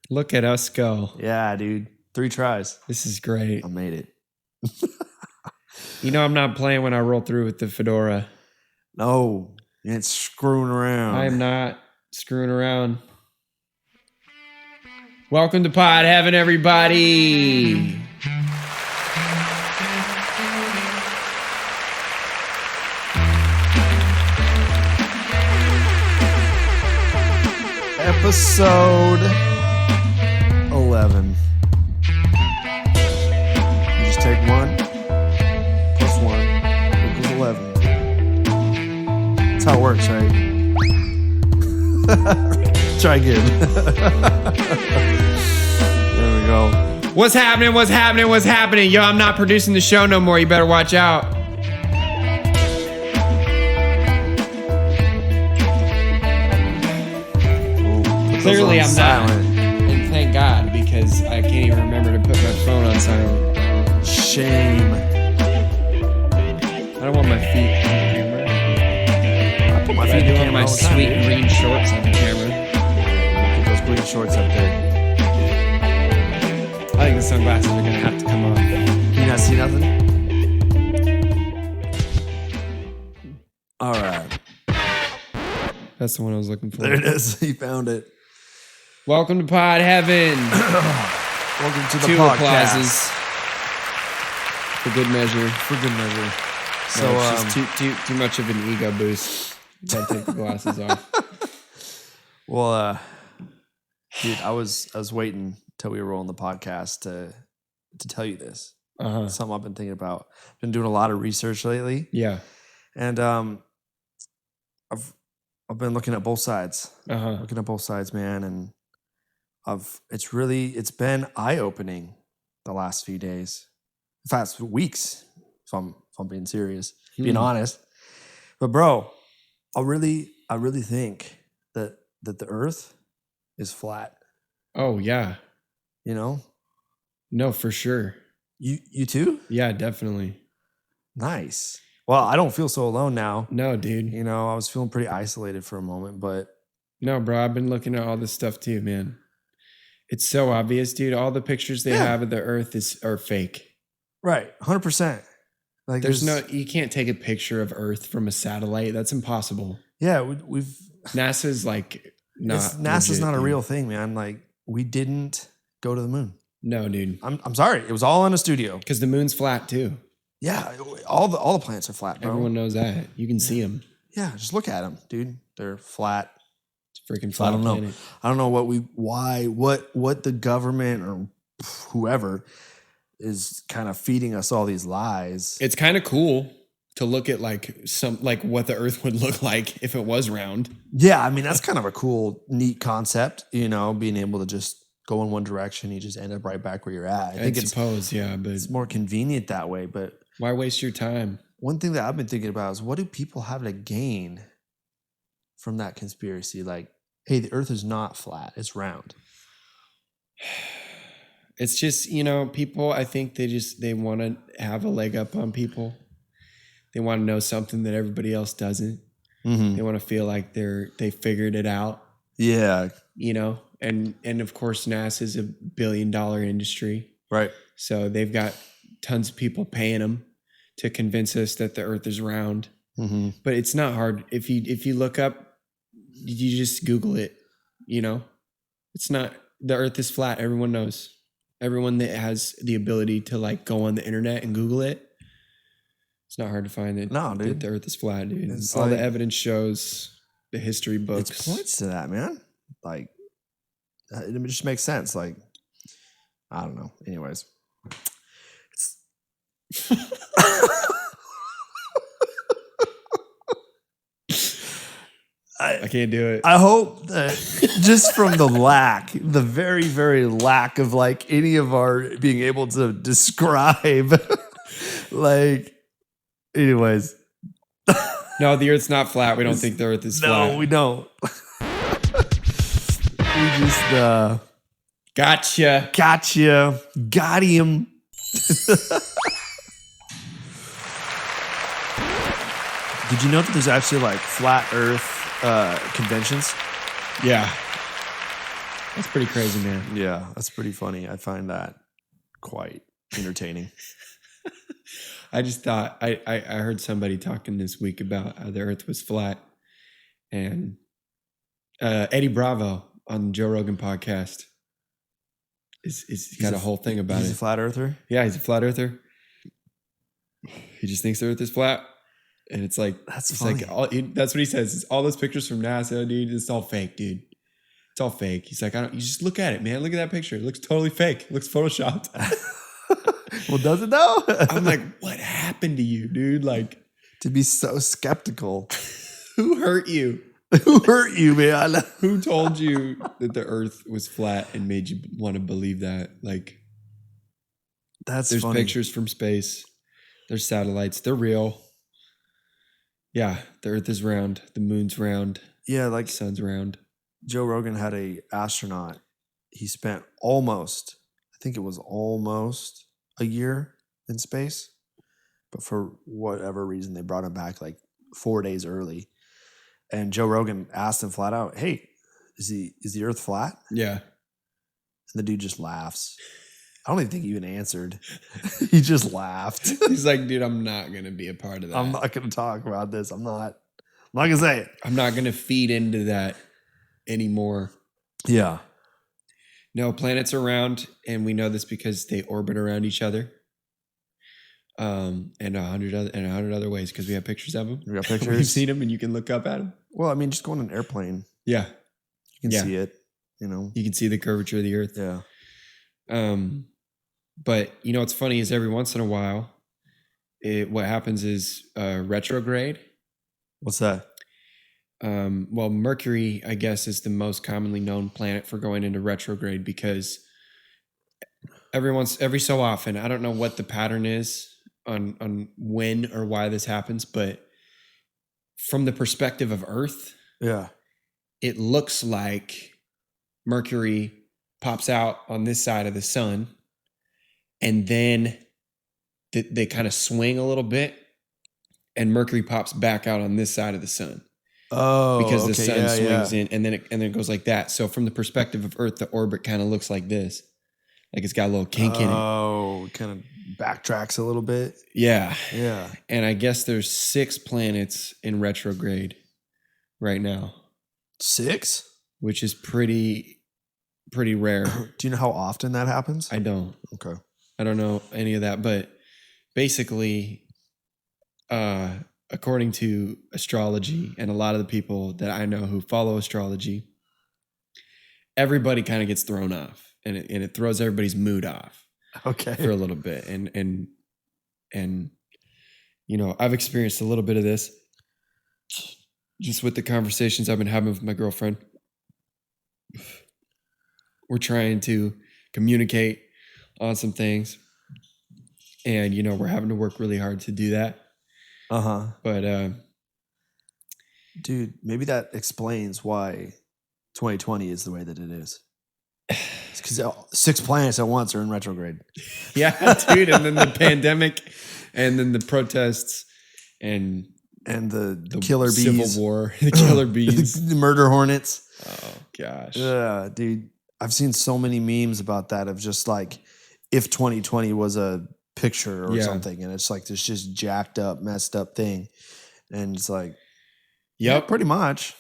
Look at us go. Yeah, dude. 3 tries. This is great. I made it. You know I'm not playing when I roll through with the fedora. No, you ain't screwing around. I am not screwing around. Welcome to Pod Heaven, everybody. Episode 11. You just take 1 plus 1 equals 11. That's how it works, right? Try again. There we go. What's happening? What's happening? What's happening? Yo, I'm not producing the show no more. You better watch out. Clearly I'm silent. Not. And thank God, because I can't even remember to put my phone on silent. Shame. I don't want my feet on the camera. I put my feet on my sweet green shorts on the camera. Put those green shorts up there. I think the sunglasses are going to have to come off. Can you not see nothing? All right. That's the one I was looking for. There it is. You found it. Welcome to Pod Heaven. Welcome to the 2 podcast. applauses. For good measure. For good measure. So it's just too much of an ego boost. Can't take the glasses off. Well, dude, I was waiting till we were rolling the podcast to tell you this. Something I've been thinking about. Been doing a lot of research lately. Yeah. And I've been looking at both sides. Looking at both sides, man, and it's been eye-opening the last few days. In fact, weeks, if I'm being serious, being honest. But bro, I really think that the earth is flat. Oh yeah. You know? No, for sure. You too? Yeah, definitely. Nice. Well, I don't feel so alone now. No, dude. You know, I was feeling pretty isolated for a moment, but no, bro, I've been looking at all this stuff too, man. It's so obvious, dude. All the pictures they have of the earth are fake. Right. 100%. Like you can't take a picture of Earth from a satellite. That's impossible. Yeah, we've NASA's like NASA's legit, not a dude. Real thing, man. Like we didn't go to the moon. No, dude. I'm sorry. It was all in a studio. Because the moon's flat too. Yeah, all the planets are flat, bro. Everyone knows that. You can see them. Yeah, just look at them, dude. They're flat. It's freaking flat. I don't know what the government or whoever is kind of feeding us all these lies. It's kind of cool to look at like what the Earth would look like if it was round. Yeah, I mean that's kind of a cool, neat concept. You know, being able to just go in one direction, you just end up right back where you're at. I suppose, but it's more convenient that way. But why waste your time? One thing that I've been thinking about is what do people have to gain from that conspiracy? Like, hey, the earth is not flat, it's round. It's just, people, I think they want to have a leg up on people. They want to know something that everybody else doesn't. Mm-hmm. They want to feel like they figured it out. Yeah. And of course NASA is $1 billion industry. Right. So they've got tons of people paying them to convince us that the earth is round. Mm-hmm. But it's not hard. If you look up, you just Google it, it's not, the earth is flat. Everyone knows. Everyone that has the ability to like go on the internet and Google it, it's not hard to find it. No, dude. That the earth is flat, dude. It's all the evidence shows, the history books. It points to that, man. Like, it just makes sense. Like, I don't know. Anyways. I can't do it. I hope that just from the very, very lack of like any of our being able to describe, like, anyways. No, the earth's not flat. We don't think the earth is flat. No, we don't. We just, Gotcha. Got him. Did you know that there's actually like flat earth conventions? Yeah. That's pretty crazy, man. Yeah, that's pretty funny. I find that quite entertaining. I just thought I heard somebody talking this week about how the Earth was flat, and Eddie Bravo on the Joe Rogan podcast is got a whole thing about He's it. a flat earther? Yeah, he's a flat earther. He just thinks the Earth is flat, and it's like That's funny. funny. That's what he says. It's all those pictures from NASA, dude. It's all fake, dude. It's all fake. He's like, you just look at it, man. Look at that picture. It looks totally fake. It looks photoshopped. Well, does it though? I'm like, what happened to you, dude? Like, to be so skeptical. who hurt you? Who hurt you, man? Who told you that the Earth was flat and made you want to believe that? Like, there's funny. Pictures from space. There's satellites. They're real. Yeah, the Earth is round. The moon's round. Yeah, like the sun's round. Joe Rogan had a astronaut. He spent almost a year in space, but for whatever reason, they brought him back like 4 days early. And Joe Rogan asked him flat out, "Hey, is the Earth flat?" Yeah. And the dude just laughs. I don't even think he even answered. He just laughed. He's like, dude, I'm not going to be a part of that. I'm not going to talk about this. I'm not going to say it. I'm not going to feed into that anymore. Yeah. No, planets are round, and we know this because they orbit around each other. And 100 other ways, because we have pictures of them. We got pictures. We've seen them, and you can look up at them. Well, I mean, just go on an airplane. Yeah. You can see it, you know. You can see the curvature of the Earth. Yeah. But, you know, what's funny is every once in a while, what happens is retrograde. What's that? Well, Mercury, I guess, is the most commonly known planet for going into retrograde because every so often, I don't know what the pattern is on when or why this happens, but from the perspective of Earth, it looks like Mercury pops out on this side of the sun, and then they kind of swing a little bit, and Mercury pops back out on this side of the sun. Oh, because the sun swings in, and then it goes like that. So from the perspective of Earth, the orbit kind of looks like this, like it's got a little kink in it. Oh, kind of backtracks a little bit. Yeah, yeah. And I guess there's 6 planets in retrograde right now. 6, which is pretty rare. Do you know how often that happens? I don't. Okay. I don't know any of that, but basically, according to astrology and a lot of the people that I know who follow astrology, everybody kind of gets thrown off, and it throws everybody's mood off. Okay. For a little bit, and you know, I've experienced a little bit of this just with the conversations I've been having with my girlfriend. We're trying to communicate on some things, and you know, we're having to work really hard to do that. But dude, maybe that explains why 2020 is the way that it is. It's because 6 planets at once are in retrograde. Yeah, dude, and then the pandemic, and then the protests, and the killer bees, civil war, the killer bees, the murder hornets. Oh gosh, yeah, dude. I've seen so many memes about that of just like if 2020 was a picture or something, and it's like this just jacked up, messed up thing, and it's like, yeah, pretty much.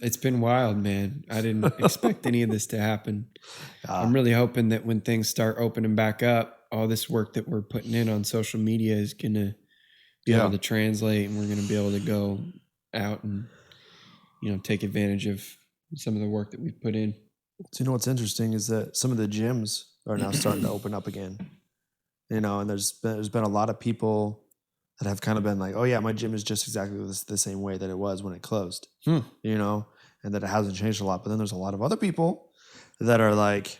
It's been wild, man. I didn't expect any of this to happen. I'm really hoping that when things start opening back up, all this work that we're putting in on social media is going to be able to translate, and we're going to be able to go out and, you know, take advantage of some of the work that we've put in. So, you know, what's interesting is that some of the gyms are now starting to open up again, you know, and there's been a lot of people that have kind of been like, oh yeah, my gym is just exactly the same way that it was when it closed, you know, and that it hasn't changed a lot. But then there's a lot of other people that are like,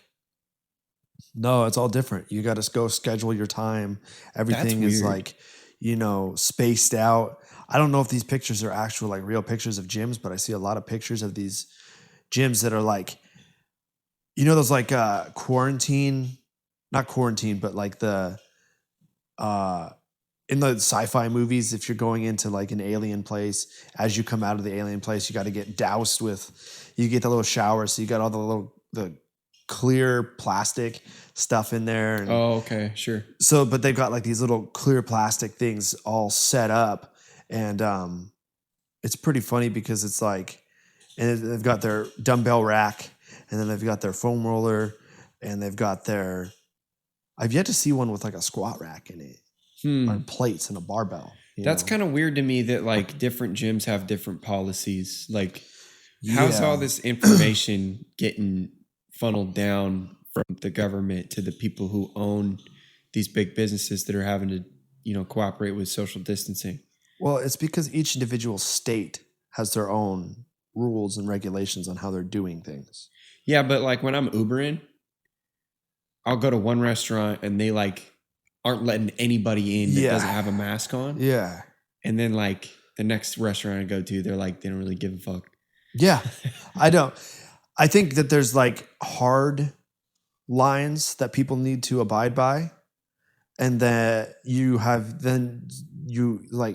no, it's all different. You got to go schedule your time. Everything is like, you know, spaced out. I don't know if these pictures are actual like real pictures of gyms, but I see a lot of pictures of these gyms that are like, you know, those like not quarantine, but like the in the sci-fi movies, if you're going into like an alien place, as you come out of the alien place, you got to get doused with, you get the little shower. So you got all the little the clear plastic stuff in there. And Oh, okay, sure. so, but they've got like these little clear plastic things all set up, and it's pretty funny because it's like, and they've got their dumbbell rack, and then they've got their foam roller, and they've got their. I've yet to see one with like a squat rack in it, or plates and a barbell. That's kind of weird to me that like different gyms have different policies. Like, how's all this information getting funneled down from the government to the people who own these big businesses that are having to, cooperate with social distancing? Well, it's because each individual state has their own rules and regulations on how they're doing things. Yeah, but like when I'm Ubering, I'll go to one restaurant and they like aren't letting anybody in that doesn't have a mask on. Yeah. And then like the next restaurant I go to, they're like, they don't really give a fuck. Yeah. I think that there's like hard lines that people need to abide by. And that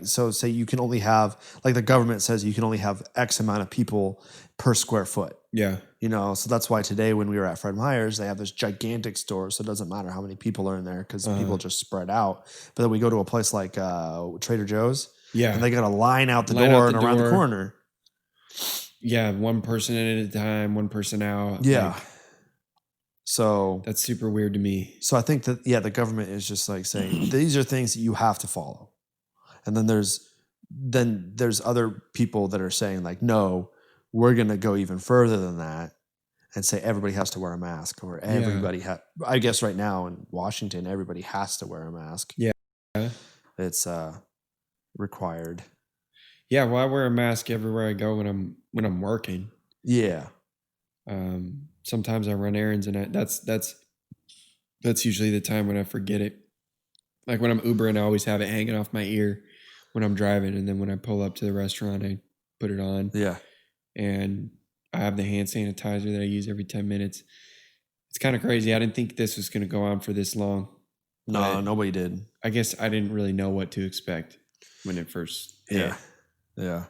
so say you can only have, like the government says you can only have X amount of people per square foot. Yeah. So that's why today when we were at Fred Meyer's, they have this gigantic store. So it doesn't matter how many people are in there because people just spread out. But then we go to a place like Trader Joe's. Yeah. And they got a line out the door and around the corner. Yeah. One person in at a time, one person out. Yeah. Like, so that's super weird to me. So I think that, the government is just like saying, these are things that you have to follow. And then there's other people that are saying like, no, we're going to go even further than that and say everybody has to wear a mask, or everybody I guess right now in Washington, everybody has to wear a mask. Yeah. It's required. Yeah. Well, I wear a mask everywhere I go when I'm working. Yeah. Sometimes I run errands and that's usually the time when I forget it. Like when I'm Ubering, I always have it hanging off my ear when I'm driving. And then when I pull up to the restaurant, I put it on. Yeah. And I have the hand sanitizer that I use every 10 minutes. It's kind of crazy. I didn't think this was going to go on for this long. No, nobody did. I guess I didn't really know what to expect when it first hit. Yeah.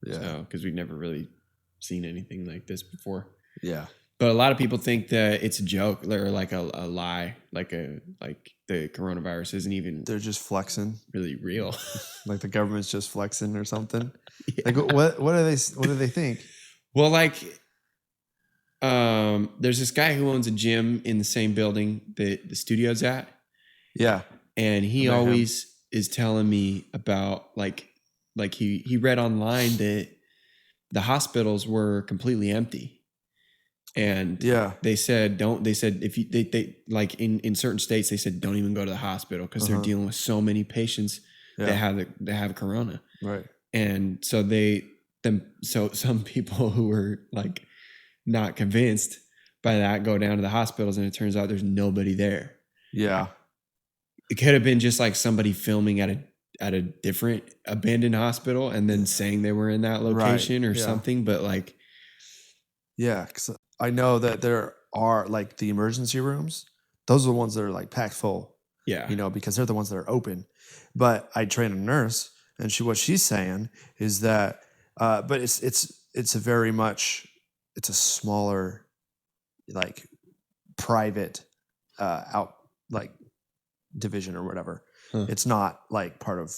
So, because we've never really seen anything like this before. Yeah. But a lot of people think that it's a joke or like a lie, like the coronavirus isn't even. They're just flexing, really real. Like the government's just flexing or something. Yeah. Like what do they think? Well, like, there's this guy who owns a gym in the same building that the studio's at. Yeah, and he always is telling me about like he read online that the hospitals were completely empty. And they said if you they like in certain states they said don't even go to the hospital because they're dealing with so many patients that have corona. Right. And so some people who were like not convinced by that go down to the hospitals and it turns out there's nobody there. Yeah. It could have been just like somebody filming at a different abandoned hospital and then saying they were in that location or something, but like because I know that there are like the emergency rooms. Those are the ones that are like packed full. Yeah. Because they're the ones that are open. But I train a nurse and what she's saying is that but it's a very much it's a smaller like private out like division or whatever. It's not like part of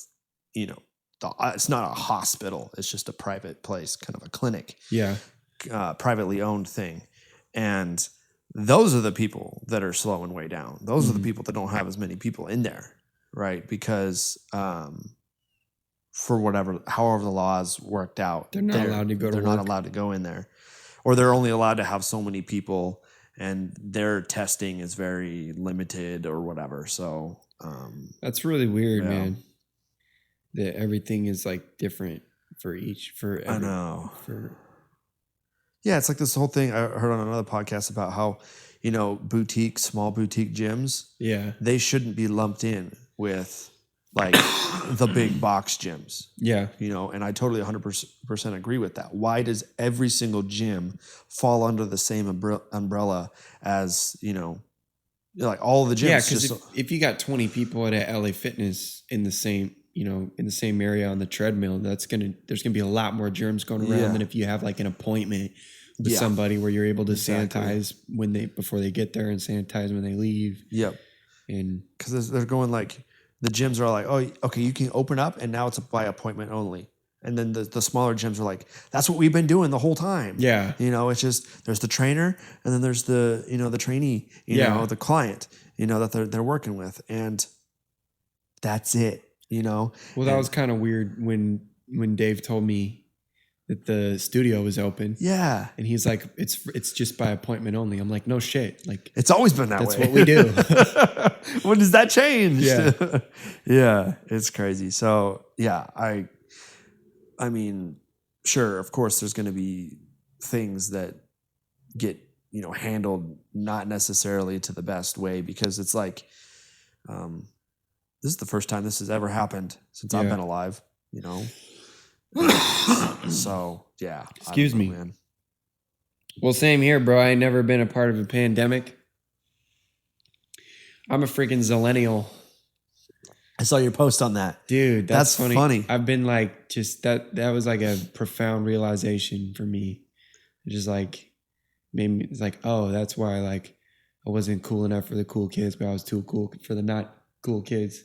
it's not a hospital. It's just a private place, kind of a clinic. Yeah. Privately owned thing. And those are the people that are slowing way down. Those are the people that don't have as many people in there, right? Because for however the laws worked out, they're not allowed to go to They're not allowed to go in there. Or they're only allowed to have so many people and their testing is very limited or whatever. So that's really weird, man. That everything is like different I know. Yeah, it's like this whole thing I heard on another podcast about how, small boutique gyms, they shouldn't be lumped in with like the big box gyms. Yeah. And I totally 100% agree with that. Why does every single gym fall under the same umbrella as, like all the gyms? Yeah, because if you got 20 people at a LA Fitness in the same, in the same area on the treadmill, there's gonna be a lot more germs going around than if you have like an appointment with somebody where you're able to Exactly. sanitize before they get there and sanitize when they leave. Yep. And because they're going like the gyms are like, oh, okay, you can open up, and now it's by appointment only. And then the smaller gyms are like, that's what we've been doing the whole time. yeah, It's just there's the trainer, and then there's the the trainee, the client, that they're working with, and that's it. Well, that was kind of weird when Dave told me that the studio was open. Yeah. And he's like, it's just by appointment only. I'm like, no shit. Like, it's always been that way. That's what we do. When does that change? Yeah. Yeah. It's crazy. So yeah, I mean, sure, of course there's going to be things that get, handled not necessarily to the best way, because it's like, this is the first time this has ever happened since I've been alive, So yeah. Excuse me, man. Well, same here, bro. I ain't never been a part of a pandemic. I'm a freaking zillennial. I saw your post on that. Dude, that's funny. I've been like, just that was like a profound realization for me. It just like made me, it's like, oh, that's why like I wasn't cool enough for the cool kids, but I was too cool for the not cool kids.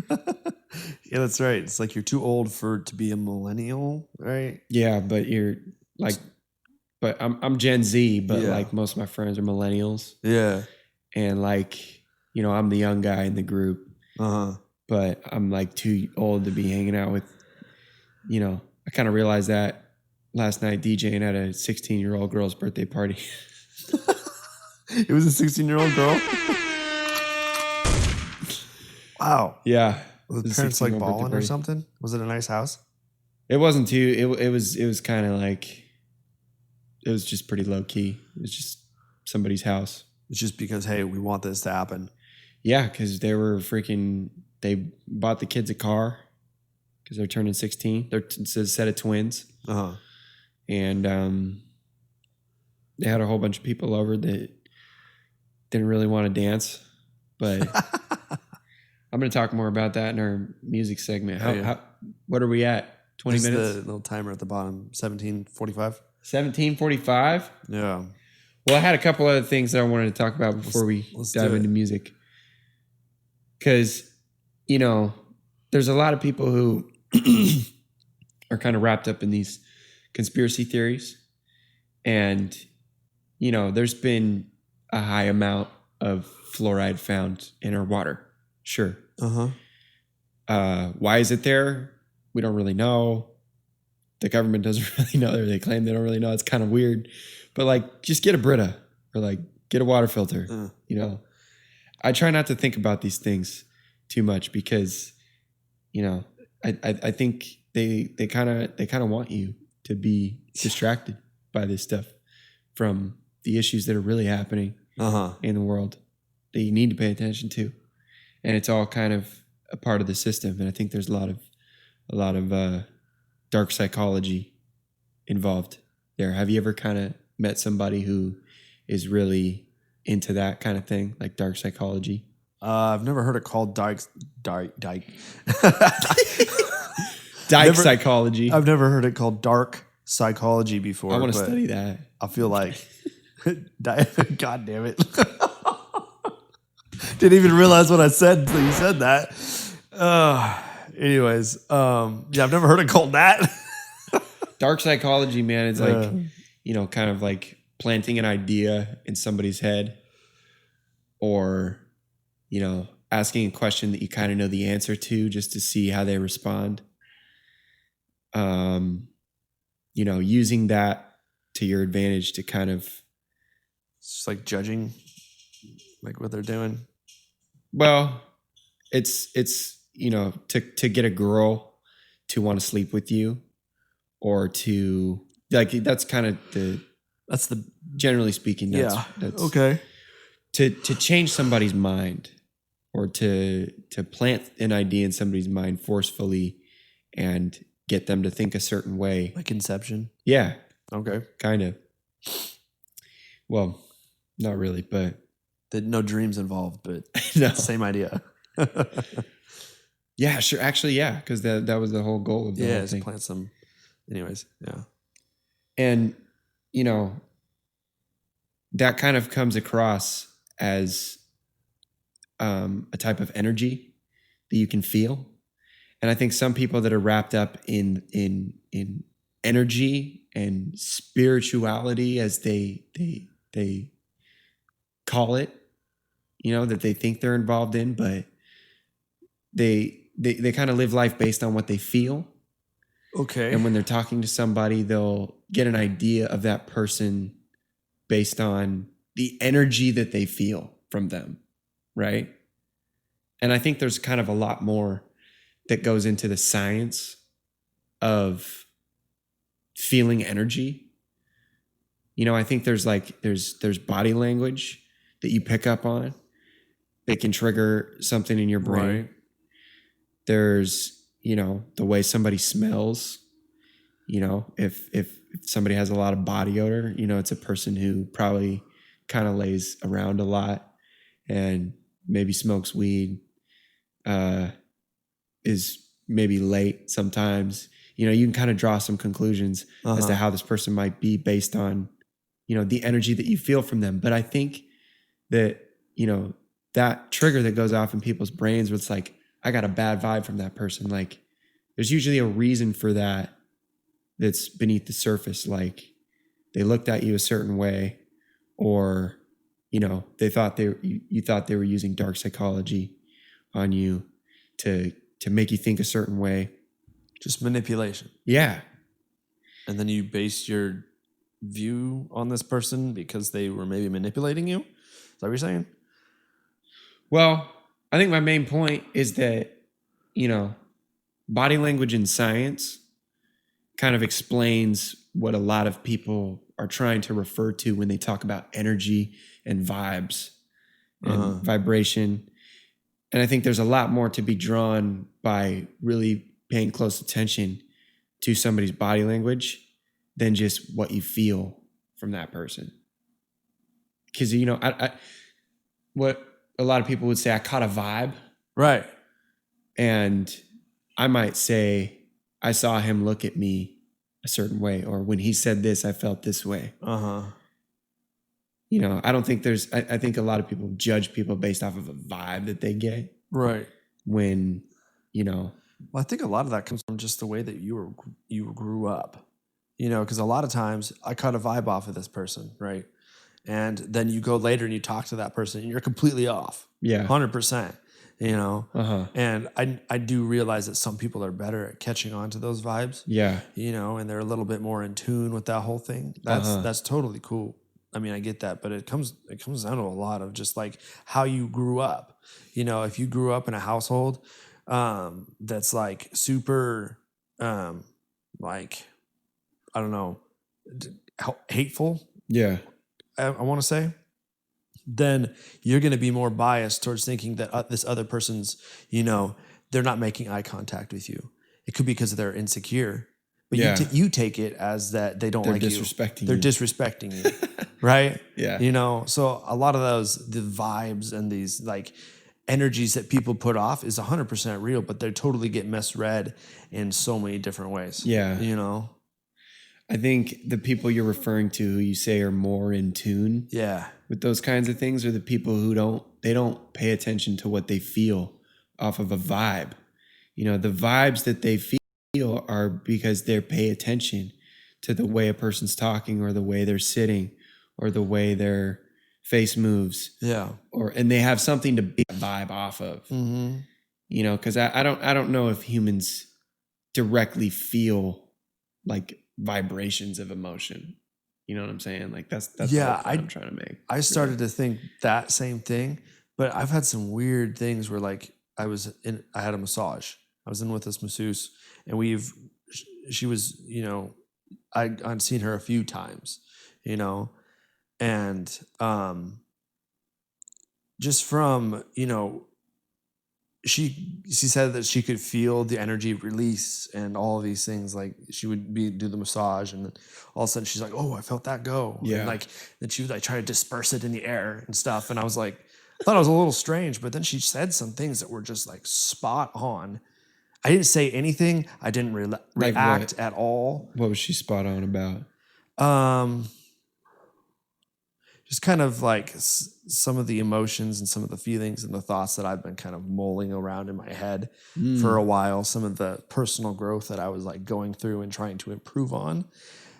Yeah, that's right. It's like you're too old to be a millennial, right? Yeah, but you're like, but I'm Gen Z, but like most of my friends are millennials. Yeah. And like, I'm the young guy in the group. But I'm like too old to be hanging out with, I kind of realized that last night DJing at a 16-year-old girl's birthday party. It was a 16-year-old girl? Wow. Yeah. Was the parents like balling or something? Was it a nice house? It wasn't too, it was kind of like, it was just pretty low key. It was just somebody's house. It's just because, hey, we want this to happen. Yeah, because they bought the kids a car because they're turning 16. It's a set of twins. And they had a whole bunch of people over that didn't really want to dance. But I'm going to talk more about that in our music segment. What are we at? 20 minutes? The little timer at the bottom, 17:45. 17:45? Yeah. Well, I had a couple other things that I wanted to talk about before we dive into music. Because, there's a lot of people who are kind of wrapped up in these conspiracy theories. And, there's been a high amount of fluoride found in our water. Sure. Why is it there? We don't really know. The government doesn't really know, or they claim they don't really know. It's kind of weird. But like, just get a Brita or like get a water filter. I try not to think about these things too much because, I think they kind of want you to be distracted by this stuff from the issues that are really happening in the world that you need to pay attention to. And it's all kind of a part of the system. And I think there's a lot of dark psychology involved there. Have you ever kind of met somebody who is really into that kind of thing, like dark psychology? I've never heard it called dyke psychology. I've never heard it called dark psychology before. I want to study that. I feel like, God damn it. Didn't even realize what I said until you said that. Anyways, I've never heard it called that. Dark psychology, man, it's like, kind of like planting an idea in somebody's head, or, asking a question that you kind of know the answer to just to see how they respond. Using that to your advantage to kind of. It's just like judging, like what they're doing. Well, it's to get a girl to want to sleep with you, or to like, that's kind of that's the generally speaking. That's okay. To change somebody's mind, or to plant an idea in somebody's mind forcefully and get them to think a certain way. Like Inception? Yeah. Okay. Kind of. Well, not really, but. No dreams involved, but no. Same idea. Yeah, sure. Actually, yeah, because that was the whole goal of the whole thing. Plant some. Anyways, yeah. And, that kind of comes across as a type of energy that you can feel. And I think some people that are wrapped up in energy and spirituality, as they call it, that they think they're involved in, but they kind of live life based on what they feel. Okay. And when they're talking to somebody, they'll get an idea of that person based on the energy that they feel from them, right? And I think there's kind of a lot more that goes into the science of feeling energy. I think there's body language that you pick up on that can trigger something in your brain. Right. There's, the way somebody smells. If somebody has a lot of body odor, it's a person who probably kind of lays around a lot and maybe smokes weed, is maybe late sometimes. You can kind of draw some conclusions as to how this person might be based on, the energy that you feel from them. But I think that, that trigger that goes off in people's brains where it's like, I got a bad vibe from that person. Like, there's usually a reason for that that's beneath the surface. Like, they looked at you a certain way, or, they thought you thought they were using dark psychology on you to make you think a certain way. Just manipulation. Yeah. And then you base your view on this person because they were maybe manipulating you? Is that what you're saying? Well, I think my main point is that, body language in science kind of explains what a lot of people are trying to refer to when they talk about energy and vibes and vibration. And I think there's a lot more to be drawn by really paying close attention to somebody's body language than just what you feel from that person. Because, I what a lot of people would say, I caught a vibe. Right. And I might say, I saw him look at me a certain way, or when he said this, I felt this way. I don't think I think a lot of people judge people based off of a vibe that they get. Right. When, Well, I think a lot of that comes from just the way that you grew up, because a lot of times I caught a vibe off of this person, right? And then you go later and you talk to that person and you're completely off. Yeah. 100%, And I do realize that some people are better at catching on to those vibes. Yeah. And they're a little bit more in tune with that whole thing. That's totally cool. I mean, I get that, but it comes down to a lot of just like how you grew up. If you grew up in a household that's like super like, I don't know, hateful. Yeah. I want to say, then you're going to be more biased towards thinking that this other person's, they're not making eye contact with you. It could be because they're insecure, but you take it as that they don't like you. They're disrespecting you, right? Yeah. So a lot of the vibes and these like energies that people put off is 100% real, but they totally get misread in so many different ways. Yeah. I think the people you're referring to who you say are more in tune with those kinds of things are the people who don't pay attention to what they feel off of a vibe. The vibes that they feel are because they pay attention to the way a person's talking or the way they're sitting or the way their face moves. Yeah. And they have something to be a vibe off of. Because I don't know if humans directly feel like vibrations of emotion. You know what I'm saying? Like that's the point I'm trying to make. I started to think that same thing, but I've had some weird things where like I had a massage. I was in with this masseuse and she was, I'd seen her a few times, and just from, she said that she could feel the energy release and all of these things. Like she would do the massage and then all of a sudden she's like, oh, I felt that go. Yeah. And like, then she would like try to disperse it in the air and stuff. And I was like, I thought it was a little strange, but then she said some things that were just like spot on. I didn't say anything. I didn't react at all. What was she spot on about? just kind of like some of the emotions and some of the feelings and the thoughts that I've been kind of mulling around in my head for a while. Some of the personal growth that I was like going through and trying to improve on.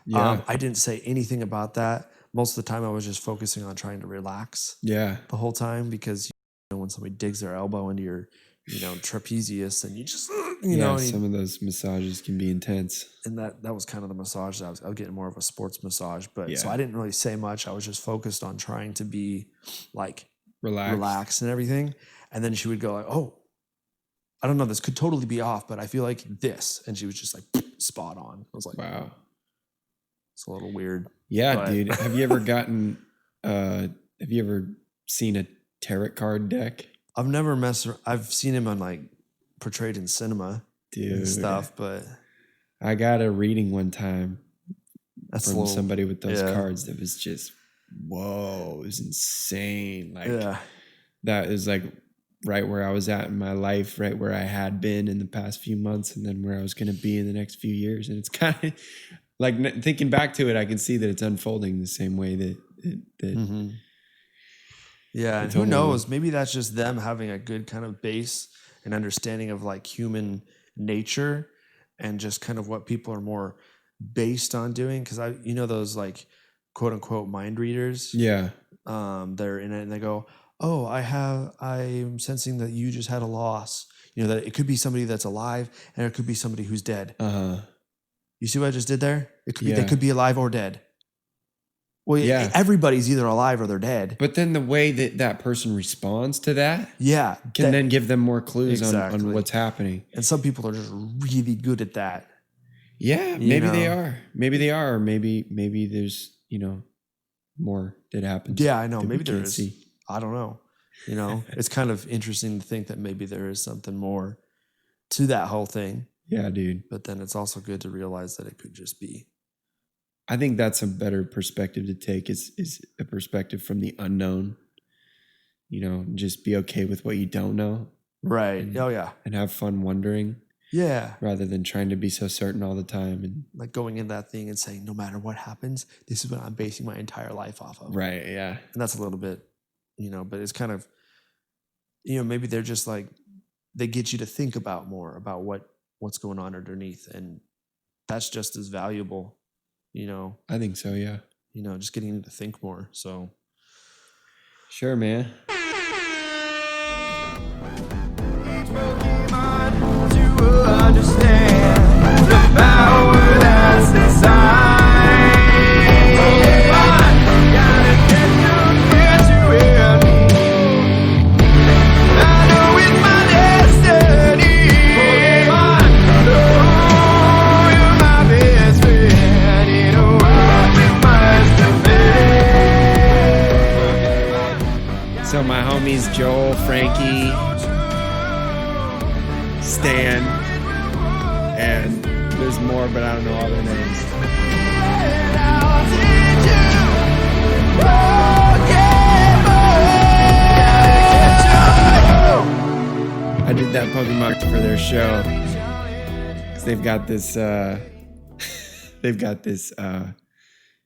Yeah. I didn't say anything about that. Most of the time I was just focusing on trying to relax the whole time, because when somebody digs their elbow into your, trapezius, and you just, some of those massages can be intense. And that was kind of the massage that I was getting more of a sports massage, but so I didn't really say much. I was just focused on trying to be like relaxed and everything. And then she would go like, "Oh, I don't know, this could totally be off, but I feel like this." And she was just like spot on. I was like, wow, it's a little weird. Yeah, dude. Have you ever seen a tarot card deck? I've never I've seen him on like portrayed in cinema and stuff, but I got a reading one time from somebody with those cards that was just, whoa, it was insane. Like that is like right where I was at in my life, right where I had been in the past few months, and then where I was going to be in the next few years. And it's kind of like, thinking back to it, I can see that it's unfolding the same way that yeah, and who knows? Maybe that's just them having a good kind of base and understanding of like human nature and just kind of what people are more based on doing. Because those like quote unquote mind readers. Yeah, they're in it and they go, "Oh, I'm sensing that you just had a loss. That it could be somebody that's alive and it could be somebody who's dead." You see what I just did there? It could be, they could be alive or dead. Well, everybody's either alive or they're dead. But then the way that person responds to that can then give them more clues on what's happening. And some people are just really good at that. Yeah, maybe they are. Maybe they are. Or maybe there's, more that happens. Yeah, I know. Maybe there is. See. I don't know. It's kind of interesting to think that maybe there is something more to that whole thing. Yeah, dude. But then it's also good to realize that it could just be. I think that's a better perspective to take is a perspective from the unknown. Just be okay with what you don't know. Right. And, yeah. And have fun wondering. Yeah. Rather than trying to be so certain all the time. And like going in that thing and saying, no matter what happens, this is what I'm basing my entire life off of. Right. Yeah. And that's a little bit, but it's kind of, maybe they're just like, they get you to think about more about what's going on underneath. And that's just as valuable. I think so, yeah. Just getting you to think more. So sure, man. To understand the power that's inside. Gotta get nowhere to end. I know it's my destiny. Oh, you're my best friend in a world with much to bear. So my homies Joel, Frankie, Stan, and there's more, but I don't know all their names. I did that Pokemon for their show. 'Cause they've got this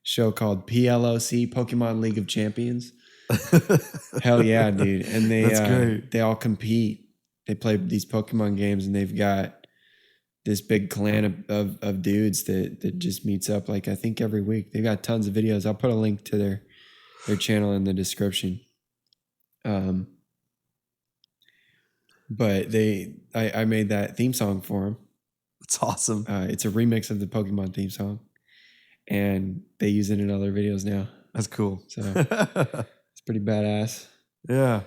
show called PLOC, Pokemon League of Champions. Hell yeah, dude. And they all compete. They play these Pokemon games, and they've got this big clan of dudes that just meets up, like, I think every week. They've got tons of videos. I'll put a link to their channel in the description. But I made that theme song for them. It's awesome. It's a remix of the Pokemon theme song, and they use it in other videos now. That's cool. So it's pretty badass. Yeah.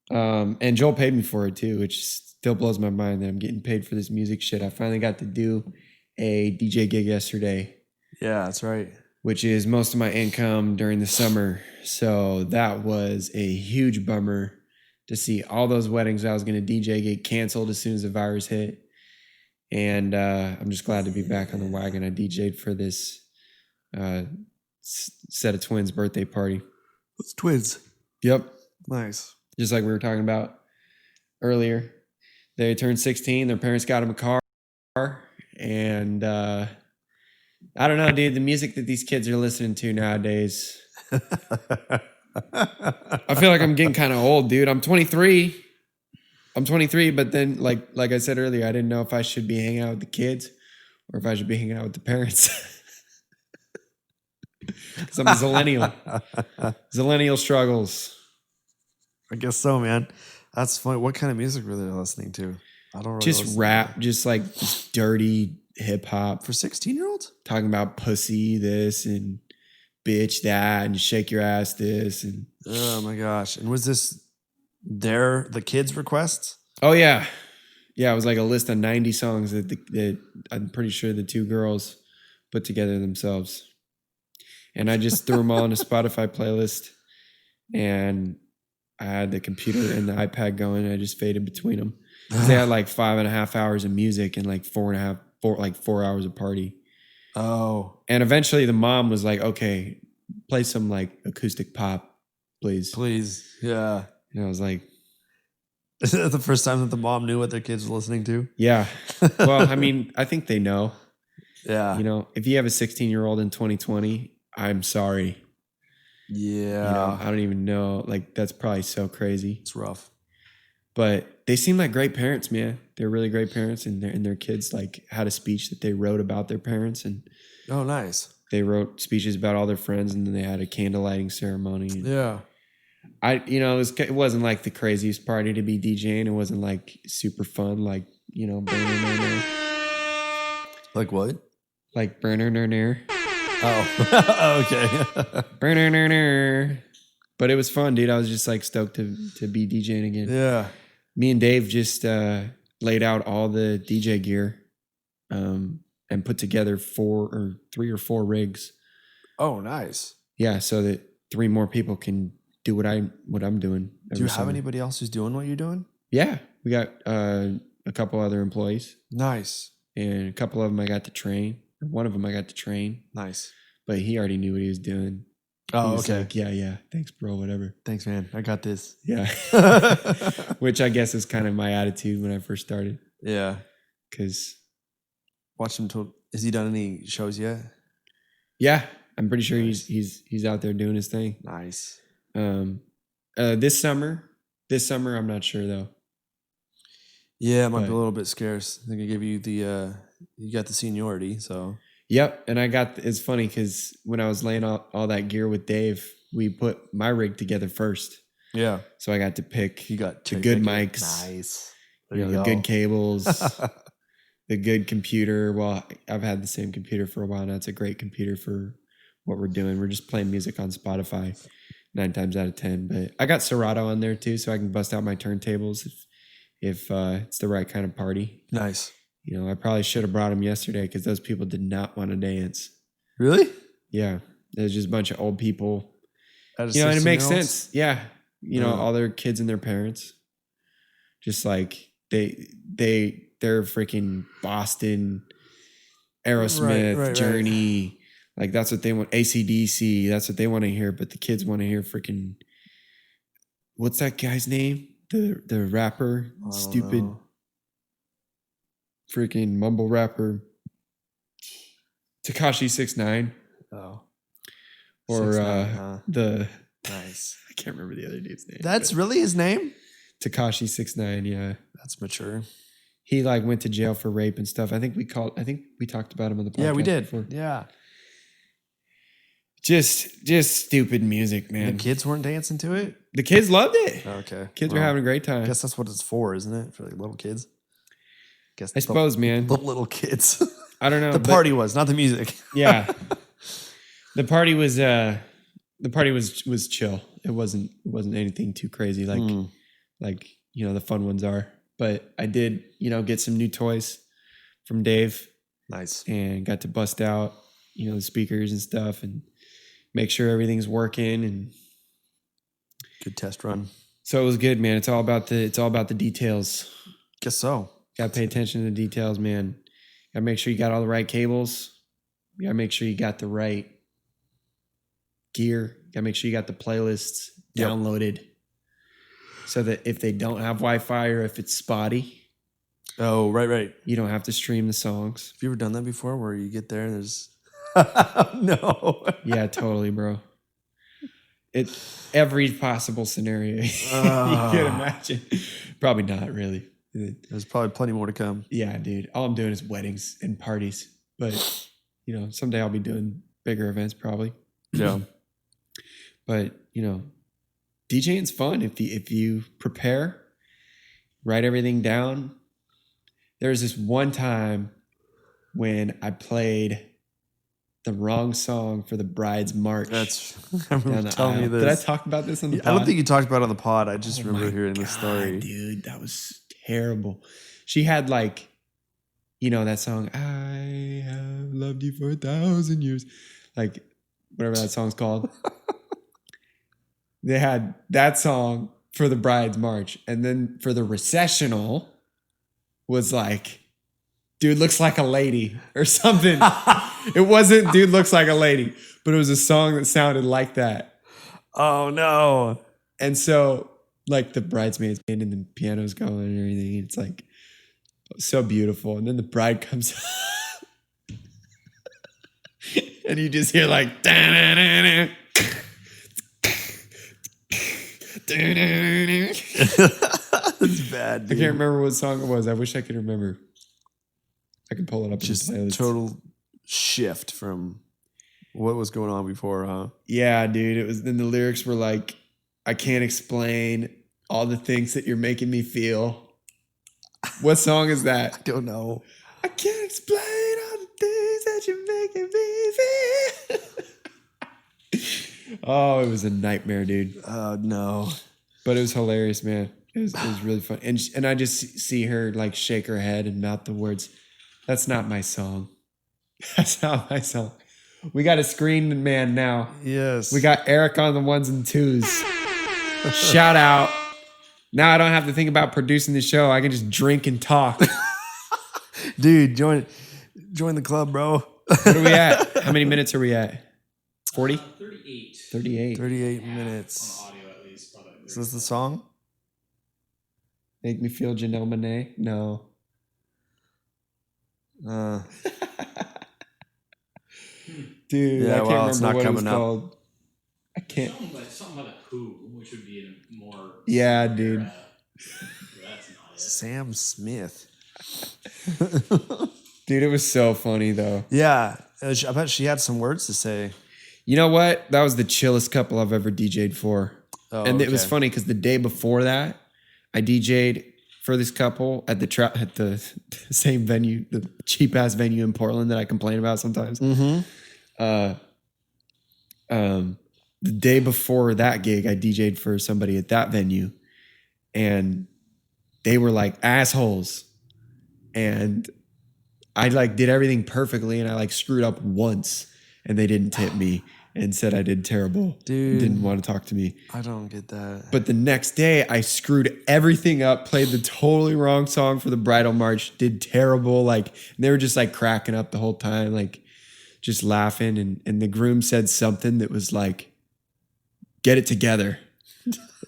And Joel paid me for it too, which still blows my mind that I'm getting paid for this music shit. I finally got to do a DJ gig yesterday. Yeah, that's right. Which is most of my income during the summer. So that was a huge bummer to see all those weddings I was going to DJ get canceled as soon as the virus hit. And I'm just glad to be back on the wagon. I DJ'd for this set of twins' birthday party. It's twins. Yep. Nice. Just like we were talking about earlier. They turned 16. Their parents got them a car. And I don't know, dude. The music that these kids are listening to nowadays, I feel like I'm getting kind of old, dude. I'm 23. But then like I said earlier, I didn't know if I should be hanging out with the kids or if I should be hanging out with the parents. Because I'm a zillennial. Zillennial struggles. I guess so, man. That's funny. What kind of music were they listening to? I don't really Just listen rap, just like just dirty hip hop. for 16-year-olds. Talking about pussy this and bitch that and shake your ass this and Oh my gosh! And was this the kids' requests? oh yeah. Yeah, it was like a list of 90 songs that I'm pretty sure the two girls put together themselves. And I just threw them all in a Spotify playlist. And I had the computer and the iPad going. And I just faded between them. They had like 5.5 hours of music and like 4 hours of party. Oh, And eventually the mom was like, okay, play some like acoustic pop, please. please, yeah. And I was like, Is that the first time that the mom knew what their kids were listening to? yeah. Well, I mean, I think they know. Yeah, You know, if you have a 16-year-old in 2020, I'm sorry. yeah. You know, I don't even know. Like, that's probably so crazy. It's rough. But they seem like great parents, man. They're really great parents, and their kids like had a speech that they wrote about their parents, and Oh, nice. they wrote speeches about all their friends, and then they had a candle lighting ceremony. And Yeah. it wasn't like the craziest party to be DJing. It wasn't like super fun, like Like what? like burner. Oh, okay. But it was fun, dude. I was just like stoked to be DJing again. Yeah. Me and Dave just laid out all the DJ gear and put together 3 or 4 rigs. Oh, nice. Yeah, so that 3 more people can do what I'm doing. Do you every have summer. anybody else who's doing what you're doing? Yeah, we got a couple other employees, Nice. and a couple of them I got to train. One of them I got to train, Nice. but he already knew what he was doing. Oh, He was okay. like, yeah, thanks, bro, whatever. Thanks, man. I got this. Yeah, which I guess is kind of my attitude when I first started, Yeah. because Watch him. Has he done any shows yet? yeah, I'm pretty sure Nice. he's out there doing his thing. Nice. This summer I'm not sure though. Yeah, it might be But- a little bit scarce. I think I gave you you got the seniority, so. Yep, and it's funny because when I was laying out all that gear with Dave, we put my rig together first, Yeah. so I got to pick You got the good mics, Nice. the good cables, the good computer. Well, I've had the same computer for a while now. It's a great computer for what we're doing. We're just playing music on Spotify 9 times out of 10. But I got Serato on there too, so I can bust out my turntables if it's the right kind of party. Nice. You know, I probably should have brought them yesterday because those people did not want to dance. Really? Yeah, there's just a bunch of old people. And You know, and it makes sense. Yeah, you know, all their kids and their parents, just like they're freaking Boston, Aerosmith, Right. Journey. Like that's what they want. AC/DC. That's what they want to hear. But the kids want to hear freaking. What's that guy's name? The rapper, I don't stupid know. freaking mumble rapper. Tekashi 6ix9ine. Oh. Or 6ix9ine, huh? the Nice. I can't remember the other dude's name. That's really his name? Tekashi 6ix9ine. Yeah, That's mature. he like went to jail for rape and stuff. I think we talked about him on the podcast. Yeah, we did. before. Yeah. Just stupid music, man. The kids weren't dancing to it? The kids loved it. Okay. Kids were having a great time. I guess that's what it's for, isn't it? For like little kids. I suppose, man. The little kids. I don't know. The but- party was, not the music. yeah. The party was chill. It wasn't anything too crazy like you know the fun ones are. But I did, you know, get some new toys from Dave Nice. and got to bust out, you know, the speakers and stuff and make sure everything's working, and Good test run. so it was good, man. It's all about the details. Guess so. Got to pay attention to the details, man. Got to make sure you got all the right cables. You got to make sure you got the right gear. Got to make sure you got the playlists Yep. downloaded so that if they don't have Wi-Fi or if it's spotty, Oh, right. you don't have to stream the songs. Have you ever done that before where you get there and there's no. Yeah, totally, bro. every possible scenario you can imagine. Probably not really. There's probably plenty more to come. Yeah, dude. All I'm doing is weddings and parties. But, someday I'll be doing bigger events probably. Yeah. But, DJing's fun if you prepare, write everything down. There was this one time when I played the wrong song for the bride's march. I remember telling me this. Did I talk about this on the pod? I don't think you talked about it on the pod. I just remember hearing the story. Dude, that was terrible. She had that song, I have loved you for 1,000 years. Like, whatever that song's called. They had that song for the bride's march. And then for the recessional was like, dude looks like a lady or something. It wasn't dude looks like a lady, but it was a song that sounded like that. Oh no. And so like the bridesmaids and the piano's going and everything. It's like so beautiful. And then the bride comes and you just hear like da-na-na-na. That's bad, dude. I can't remember what song it was. I wish I could remember. I can pull it up. Just a total shift from what was going on before, huh? Yeah, dude. It was. Then the lyrics were like, "I can't explain all the things that you're making me feel." What song is that? I don't know. I can't explain all the things that you're making me feel. Oh, it was a nightmare, dude. No. But it was hilarious, man. It was really fun. And I just see her like shake her head and mouth the words, "That's not my song. That's not my song." We got a screen man now. Yes. We got Eric on the ones and twos. Shout out. Now I don't have to think about producing the show. I can just drink and talk. Dude, join the club, bro. What are we at? How many minutes are we at? 40? 38. 38. 38 minutes. On audio at least. Is this the song? Make me feel Janelle Monáe? No. Dude, Yeah, I can't well, it's remember not what it was coming up. called. I can't. Something about a Who, which would be in a more. Yeah, dude. That's not it. Sam Smith. Dude, it was so funny though. Yeah. I bet she had some words to say. You know what? That was the chillest couple I've ever DJ'd for. Oh, And it was okay. funny because the day before that, I DJ'd for this couple at the same venue, the cheap ass venue in Portland that I complain about sometimes. Mm-hmm. The day before that gig, I DJ'd for somebody at that venue, and they were like assholes. And I like did everything perfectly, and I like screwed up once, and they didn't tip me and said I did terrible. Dude. Didn't want to talk to me. I don't get that. But the next day, I screwed everything up, played the totally wrong song for the bridal march, did terrible. Like, and they were just like cracking up the whole time, like just laughing. And the groom said something that was like, "Get it together."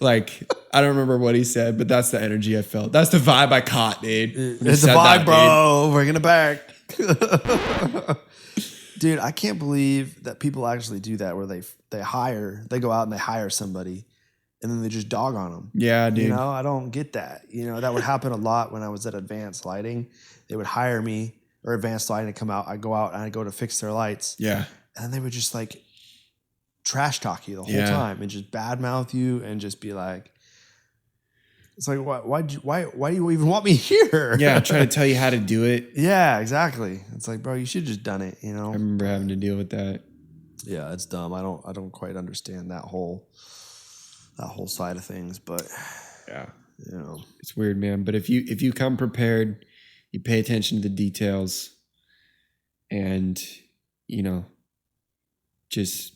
Like, I don't remember what he said, but that's the energy I felt. That's the vibe I caught, dude. It's a vibe, bro. Bringing it back. Dude, I can't believe that people actually do that where they go out and they hire somebody and then they just dog on them. Yeah, dude. You know, I don't get that. You know, that would happen a lot when I was at Advanced Lighting. They would hire me or Advanced Lighting to come out. I'd go out and I'd go to fix their lights. Yeah. And they would just like trash talk you the whole Yeah. time and just badmouth you and just be like, it's like, why do you even want me here? Yeah, trying to tell you how to do it. Yeah, exactly. It's like, bro, you should have just done it, you know? I remember having to deal with that. Yeah, it's dumb. I don't quite understand that whole side of things, but Yeah. you know. It's weird, man. But if you come prepared, you pay attention to the details, and you know, just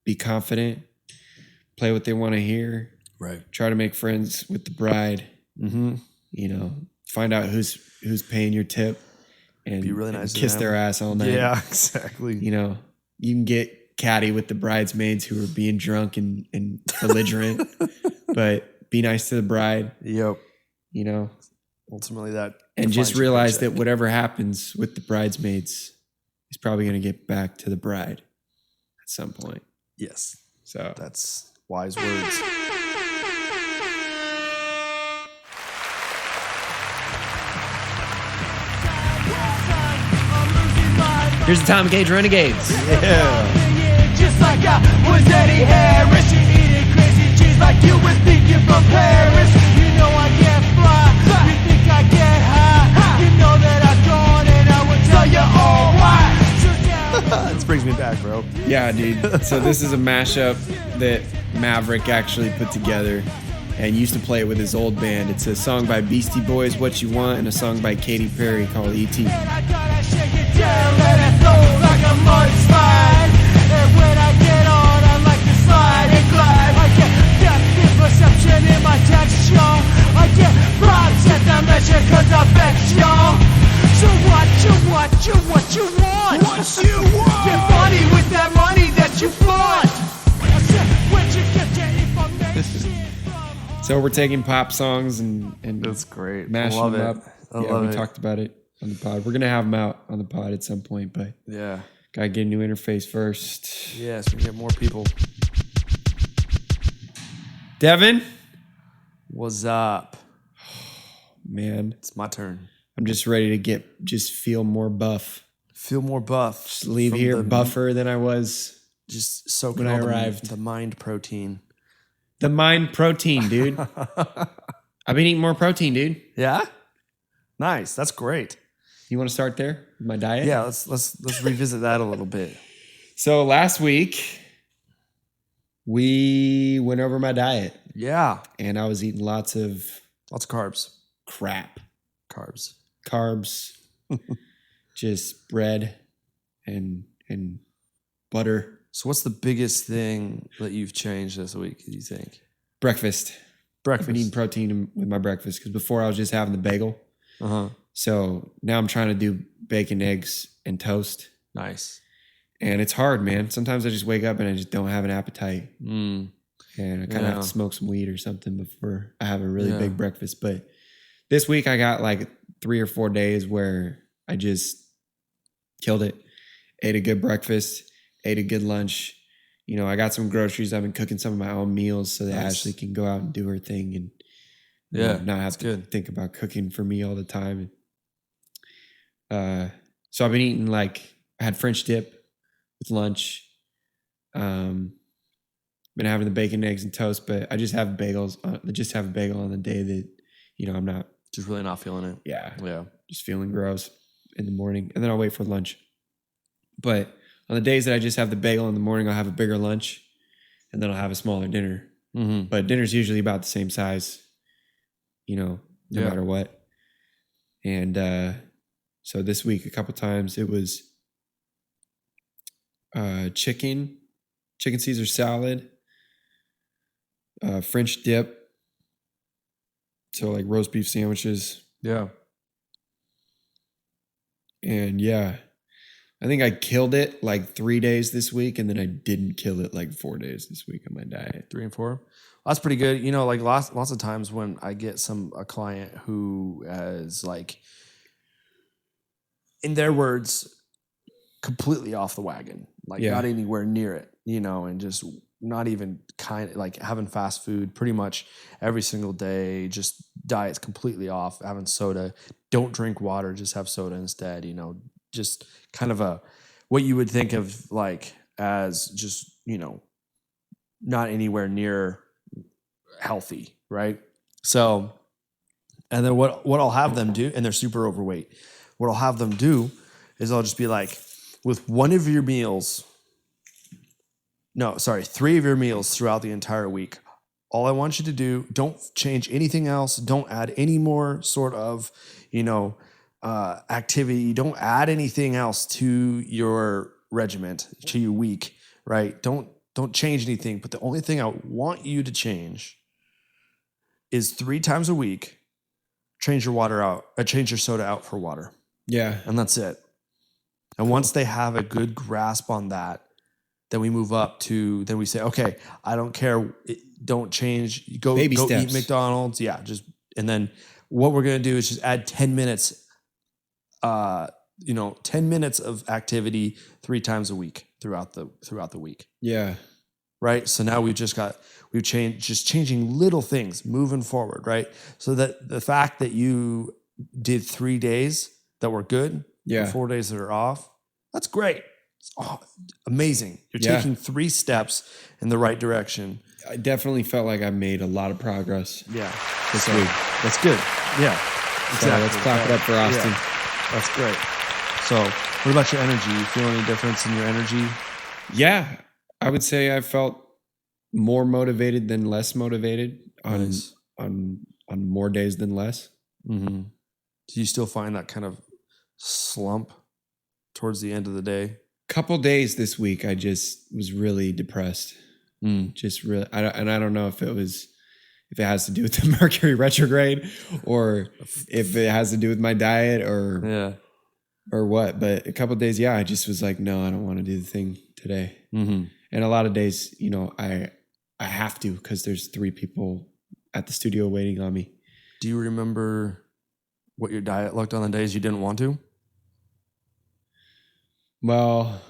be confident, play what they want to hear, Right. try to make friends with the bride, Mm-hmm. you know, find out who's paying your tip, and Be really and nice to kiss them. their ass all night. Yeah, exactly. You know, you can get catty with the bridesmaids who are being drunk and belligerent, but be nice to the bride, Yep. you know, Ultimately that. and defines just your realize paycheck. that whatever happens with the bridesmaids is probably going to get back to the bride at some point. Yes. So That's wise words. here's the Tom Cage Renegades. Just like I was Eddie Harris, eating crazy cheese like you was thinking from Paris. You know I get fly, you think I get high. You know that I'm gone and I will tell you all why. This brings me back, bro. Yeah, dude. So this is a mashup that Maverick actually put together and used to play it with his old band. It's a song by Beastie Boys, What You Want, and a song by Katy Perry called E.T. And I gotta shake it down, let it flow like a mudslide. And when I get on, I like to slide and glide. I get depth in perception in my texture. I get props at the measure cause I bet y'all. So what you want? What you get funny with that money that you flaunt. I said, where'd you get that information from? So we're taking pop songs and That's great. mashing I love them it. up. I Yeah, love we it. talked about it on the pod. We're gonna have them out on the pod at some point, but Yeah. gotta get a new interface first. Yes, we get more people. Devin, What's up? man, It's my turn. I'm just ready to feel more buff. Feel more buff. Just leave from here the- buffer than I was. Just soaking when I all arrived. the mind protein. The mind protein, dude. I've been eating more protein, dude. Yeah? Nice. That's great. You want to start there with my diet? Yeah, let's revisit that a little bit. So last week we went over my diet Yeah. and I was eating lots of Lots of carbs. crap, Carbs. carbs, just bread and butter. So what's the biggest thing that you've changed this week, do you think? Breakfast. I've been eating Breakfast. protein with my breakfast because before I was just having the bagel. Uh-huh. So now I'm trying to do bacon, eggs, and toast. Nice. And it's hard, man. Sometimes I just wake up and I just don't have an appetite. Mm. And I kind of have Yeah. to smoke some weed or something before I have a really Yeah. big breakfast. But this week I got like 3 or 4 days where I just killed it. Ate a good breakfast, ate a good lunch. You know, I got some groceries. I've been cooking some of my own meals so that Nice. Ashley can go out and do her thing and Yeah, not have that's to good. think about cooking for me all the time. So I've been eating I had French dip with lunch. Been having the bacon, eggs, and toast, but I just have bagels. Just have a bagel on the day that I'm not. Just really not feeling it. Yeah, Yeah. just feeling gross in the morning, and then I'll wait for lunch. But on the days that I just have the bagel in the morning, I'll have a bigger lunch, and then I'll have a smaller dinner. Mm-hmm. But dinner's usually about the same size, no Yeah. matter what. And so this week, a couple times, it was chicken Caesar salad, French dip, so like roast beef sandwiches. Yeah. And yeah, I think I killed it like 3 days this week, and then I didn't kill it like 4 days this week on my diet. 3 and 4. That's pretty good. Like lots of times when I get a client who is like, in their words, completely off the wagon, like Yeah. not anywhere near it, and just not even kind of like having fast food pretty much every single day, just diet's completely off, having soda, don't drink water, just have soda instead, just kind of what you would think of like as just, not anywhere near healthy, right? So, and then what I'll have them do, and they're super overweight, what I'll have them do is I'll just be like, with 3 of your meals throughout the entire week, all I want you to do, don't change anything else, don't add any more sort of, activity, don't add anything else to your regiment, to your week, right? Don't change anything, but the only thing I want you to change is 3 times a week, change your soda out for water. Yeah. And that's it. And once they have a good grasp on that, then we move up to, then we say, okay, I don't care. Don't change. Go Baby eat steps. McDonald's. Yeah. And then what we're going to do is just add 10 minutes, 10 minutes of activity 3 times a week throughout the week. Yeah. right? So now we've changing little things moving forward, right? So that the fact that you did 3 days that were good, Yeah. 4 days that are off, that's great. It's amazing. You're taking 3 steps in the right direction. I definitely felt like I made a lot of progress. Yeah. This week. That's good. Yeah. So let's clap it up for Austin. Yeah. That's great. So what about your energy? You feel any difference in your energy? Yeah. I would say I felt more motivated than less motivated on Nice. on more days than less. Mm-hmm. Do you still find that kind of slump towards the end of the day? Couple days this week, I just was really depressed. Just really, I don't know if it has to do with the Mercury retrograde or if it has to do with my diet or what. But a couple days, I just was like, no, I don't want to do the thing today. Mm-hmm. And a lot of days, I have to because there's 3 people at the studio waiting on me. Do you remember what your diet looked on the days you didn't want to? Well,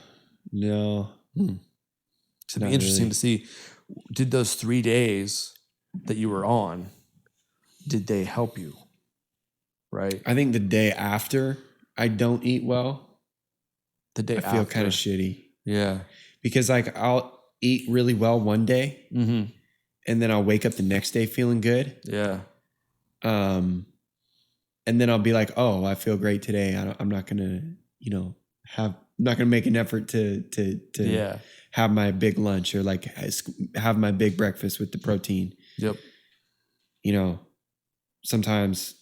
no. It'd be interesting to see, did those 3 days that you were on, did they help you? Right? I think the day after I don't eat well, The day I feel kind of shitty. Yeah. Because like I'll eat really well one day Mm-hmm. and then I'll wake up the next day feeling good. Yeah. And then I'll be like, oh, I feel great today. I'm not going to, I'm not going to make an effort to have my big lunch or like have my big breakfast with the protein. Yep. Sometimes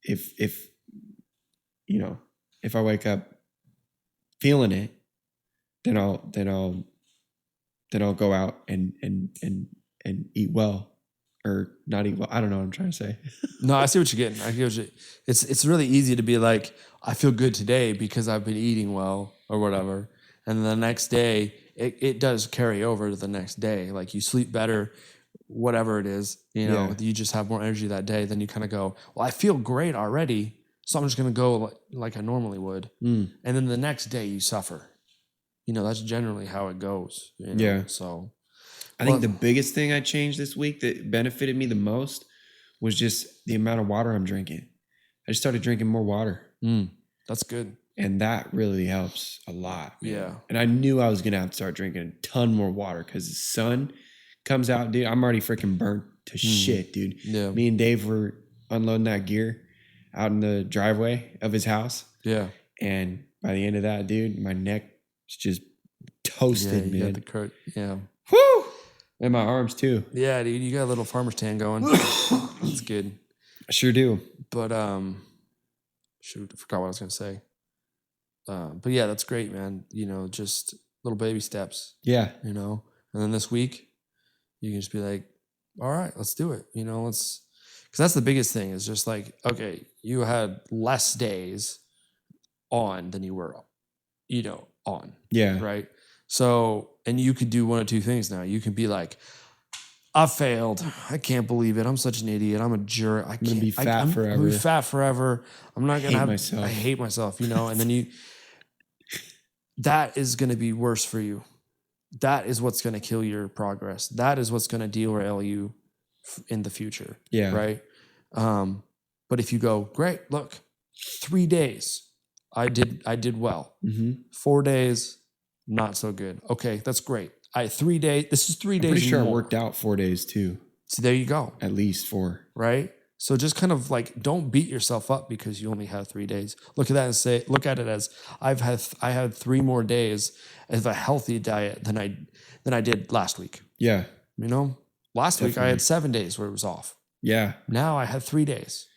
if I wake up feeling it, then I'll go out and eat well or not eat well. I don't know what I'm trying to say. No, I see what you're getting. It's really easy to be like, I feel good today because I've been eating well or whatever. And the next day, it does carry over to the next day. Like you sleep better, whatever it is, you just have more energy that day. Then you kind of go, well, I feel great already. So I'm just going to go like I normally would. And then the next day you suffer. That's generally how it goes. Yeah. So I think the biggest thing I changed this week that benefited me the most was just the amount of water I'm drinking. I just started drinking more water. That's good. And that really helps a lot. Man. Yeah. And I knew I was going to have to start drinking a ton more water because the sun comes out, dude. I'm already freaking burnt to shit, dude. Yeah. Me and Dave were unloading that gear out in the driveway of his house. Yeah. And by the end of that, dude, my neck is just toasted, you man. got the Woo! And my arms too. Yeah, dude, you got a little farmer's tan going. That's good. I sure do. But shoot, I forgot what I was gonna say. But yeah, that's great, man. Just little baby steps. Yeah. And then this week, you can just be like, all right, let's do it. Because that's the biggest thing is just like, okay, you had less days on than you were, on. Yeah. Right. So, and you could do one of 2 things now. You can be like, I failed. I can't believe it. I'm such an idiot. I'm a jerk. I'm gonna be fat forever. I'm gonna be fat forever. I'm not gonna myself. I hate myself, and then that is gonna be worse for you. That is what's gonna kill your progress. That is what's gonna derail you in the future. Yeah. Right. But if you go, great, look, 3 days, I did well. 4 days, not so good. Okay, that's great. 3 days. This is 3 days. I'm pretty sure I more. worked out 4 days too. So there you go. At least 4. Right. So just kind of like, don't beat yourself up because you only have 3 days. Look at that and look at it as I had 3 more days of a healthy diet than I did last week. Yeah. Last week I Definitely. had 7 days where it was off. Yeah. Now I have 3 days.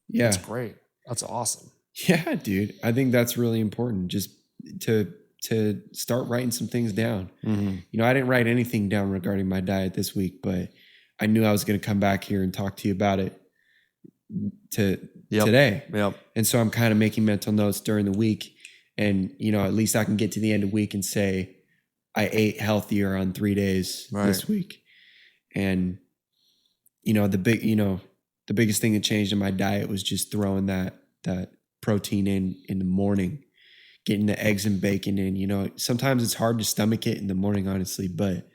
Yeah. That's great. That's awesome. Yeah, dude. I think that's really important. Just to start writing some things down. I didn't write anything down regarding my diet this week, but I knew I was going to come back here and talk to you about it today. Yep. And so I'm kind of making mental notes during the week. And, at least I can get to the end of the week and say, I ate healthier on 3 days this week. And, the biggest thing that changed in my diet was just throwing that protein in the morning, getting the eggs and bacon in. Sometimes it's hard to stomach it in the morning, honestly, but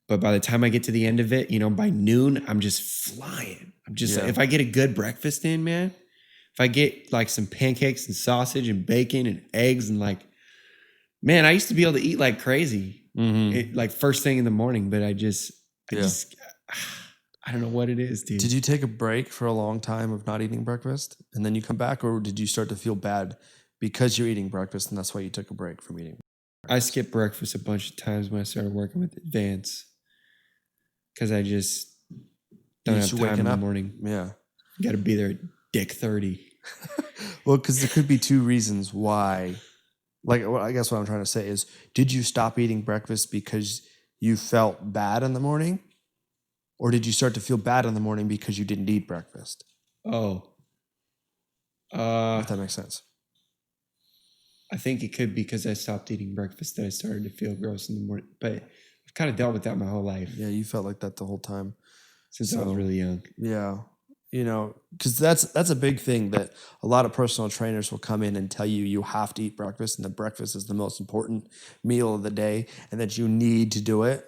But by the time I get to the end of it, by noon, I'm just flying. I'm just if I get a good breakfast in, man, if I get like some pancakes and sausage and bacon and eggs and like, man, I used to be able to eat like crazy, like first thing in the morning. But I don't know what it is, dude. Did you take a break for a long time of not eating breakfast and then you come back, or did you start to feel bad because you're eating breakfast and that's why you took a break from eating? I skipped breakfast a bunch of times when I started working with Advance because I just don't have time in the morning. Yeah. You got to be there at dick 30. Well, because there could be two reasons why. Like, I guess what I'm trying to say is, did you stop eating breakfast because you felt bad in the morning? Or did you start to feel bad in the morning because you didn't eat breakfast? Oh. If that makes sense. I think it could be because I stopped eating breakfast that I started to feel gross in the morning. But I've kind of dealt with that my whole life. Yeah, you felt like that the whole time. Since I was really young. Yeah. Because that's a big thing that a lot of personal trainers will come in and tell you have to eat breakfast and that breakfast is the most important meal of the day and that you need to do it.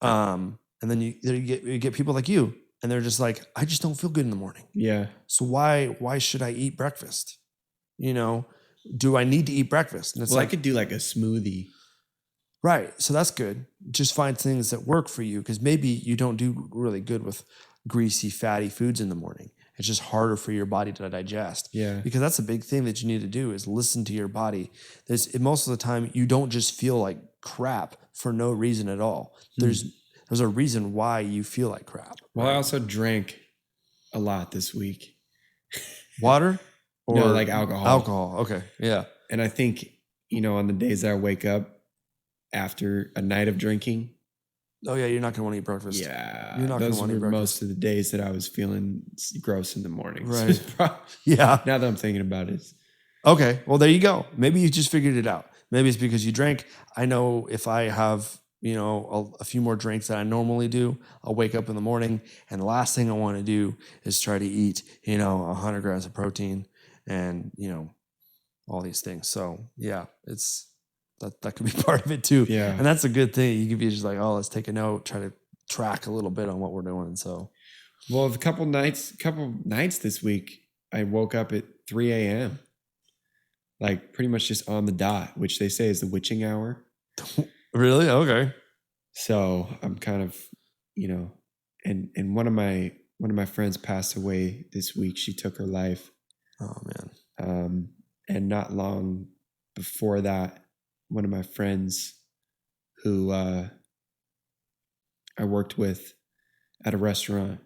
And then you get people like you and they're just like, I just don't feel good in the morning. Yeah. So why should I eat breakfast? Do I need to eat breakfast? And it's I could do like a smoothie. Right. So that's good. Just find things that work for you because maybe you don't do really good with greasy, fatty foods in the morning. It's just harder for your body to digest. Yeah. Because that's a big thing that you need to do is listen to your body. Most of the time, you don't just feel like crap for no reason at all. There's a reason why you feel like crap. Well, I also drank a lot this week. Water? Or no, like alcohol. Alcohol. Okay. Yeah. And I think, on the days that I wake up after a night of drinking. Oh, yeah. You're not going to want to eat breakfast. Yeah. You're not going to those want to eat were breakfast. most of the days that I was feeling gross in the morning. Right. So yeah. Now that I'm thinking about it. Okay. Well, there you go. Maybe you just figured it out. Maybe it's because you drank. I know if I have, a few more drinks than I normally do, I'll wake up in the morning and the last thing I want to do is try to eat, 100 grams of protein and, all these things. So yeah, it's that could be part of it too. Yeah. And that's a good thing. You could be just like, oh, let's take a note, try to track a little bit on what we're doing. So, well, a couple nights this week, I woke up at 3 a.m. Like pretty much just on the dot, which they say is the witching hour. Really? Okay. So I'm kind of, and one of my friends passed away this week. She took her life. Oh man. And not long before that, one of my friends who I worked with at a restaurant,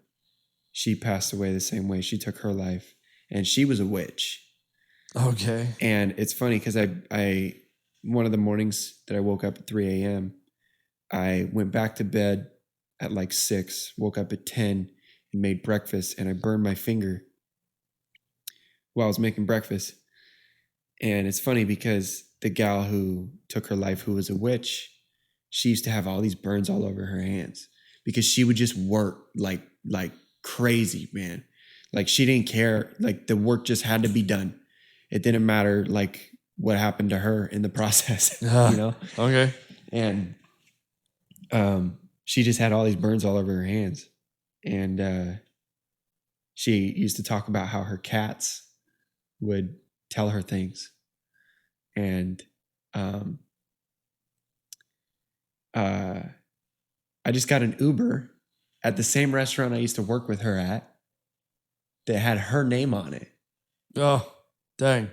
she passed away the same way. She took her life, and she was a witch. Okay. And it's funny because I one of the mornings that I woke up at 3 a.m., I went back to bed at like 6, woke up at 10 and made breakfast, and I burned my finger while I was making breakfast. And it's funny because the gal who took her life, who was a witch, she used to have all these burns all over her hands because she would just work like crazy, man. Like she didn't care. Like the work just had to be done. It didn't matter like what happened to her in the process, Okay. And she just had all these burns all over her hands. And she used to talk about how her cats would tell her things. And I just got an Uber at the same restaurant I used to work with her at that had her name on it. Oh, dang.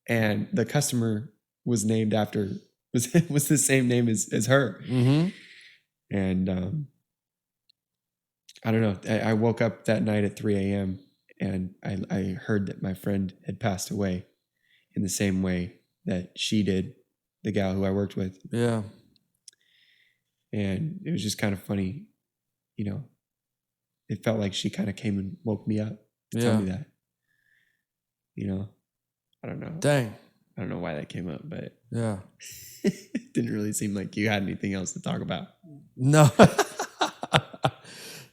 And the customer was named after, was the same name as her. Mm-hmm. And I don't know. I woke up that night at 3 a.m. and I heard that my friend had passed away in the same way that she did, the gal who I worked with. Yeah. And it was just kind of funny, it felt like she kind of came and woke me up to tell me that, I don't know. Dang. I don't know why that came up, but yeah, it didn't really seem like you had anything else to talk about. No,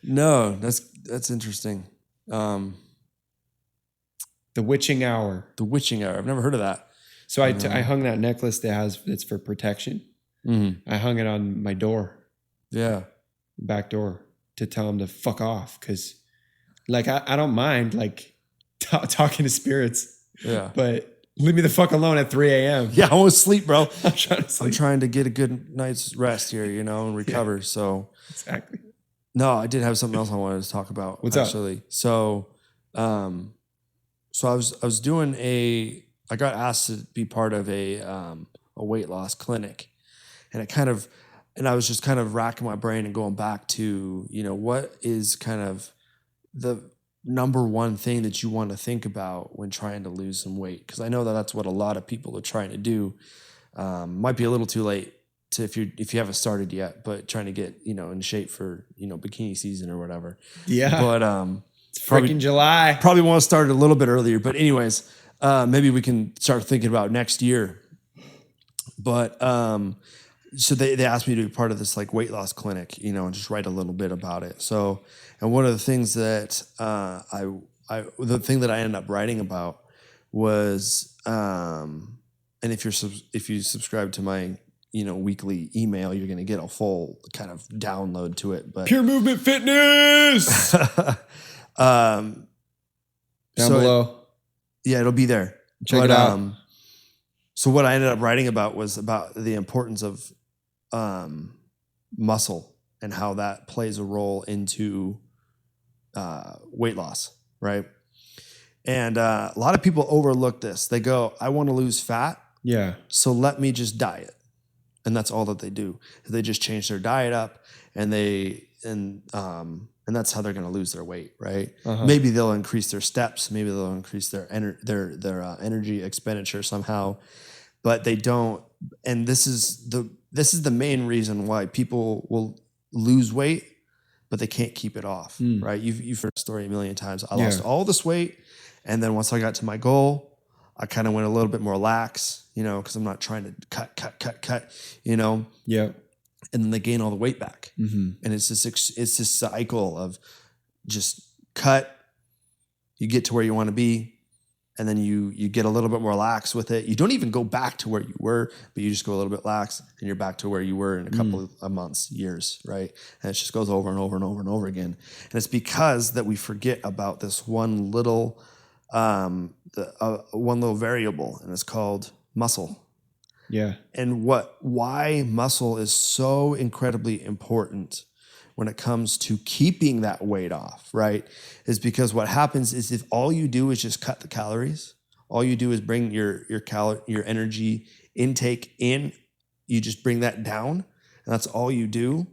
no, that's interesting. The witching hour. The witching hour. I've never heard of that. So I hung that necklace that's for protection. Mm-hmm. I hung it on my door Yeah. back door to tell them to fuck off. Cause like, I don't mind like talking to spirits, Yeah. but leave me the fuck alone at 3 a.m. Yeah, I want to sleep, bro. I'm trying to sleep. I'm trying to get a good night's rest here, and recover. So Exactly. no, I did have something else I wanted to talk about. What's up? actually. So, so I was doing I got asked to be part of a weight loss clinic, and I was just kind of racking my brain and going back to, what is kind of the number one thing that you want to think about when trying to lose some weight? Because I know that that's what a lot of people are trying to do. Might be a little too late if you haven't started yet, but trying to get, in shape for, bikini season or whatever. Yeah. But it's freaking July. Probably want to start a little bit earlier. But anyways, maybe we can start thinking about next year. But so they asked me to be part of this like weight loss clinic, and just write a little bit about it. So, and one of the things that the thing that I ended up writing about was, and if you subscribe to my weekly email, you're going to get a full kind of download to it. But Pure Movement Fitness down below. It'll be there. Check it out. So what I ended up writing about was about the importance of muscle and how that plays a role into weight loss, right? And a lot of people overlook this. They go, I want to lose fat, Yeah. so let me just diet. And that's all that they do. They just change their diet up, and that's how they're going to lose their weight, right? Uh-huh. Maybe they'll increase their steps, maybe they'll increase their energy expenditure somehow, but they don't. And this is the main reason why people will lose weight, but they can't keep it off, right? You've heard the story a million times. I lost all this weight, and then once I got to my goal, I kind of went a little bit more lax, because I'm not trying to cut, Yeah. and then they gain all the weight back. Mm-hmm. And it's this cycle of just cut, you get to where you want to be, and then you get a little bit more lax with it. You don't even go back to where you were, but you just go a little bit lax, and you're back to where you were in a couple of months, years, right? And it just goes over and over and over and over again. And it's because that we forget about this one little variable, and it's called muscle. Yeah. And why muscle is so incredibly important when it comes to keeping that weight off, right? Is because what happens is if all you do is just cut the calories, all you do is bring your energy intake in, you just bring that down, and that's all you do.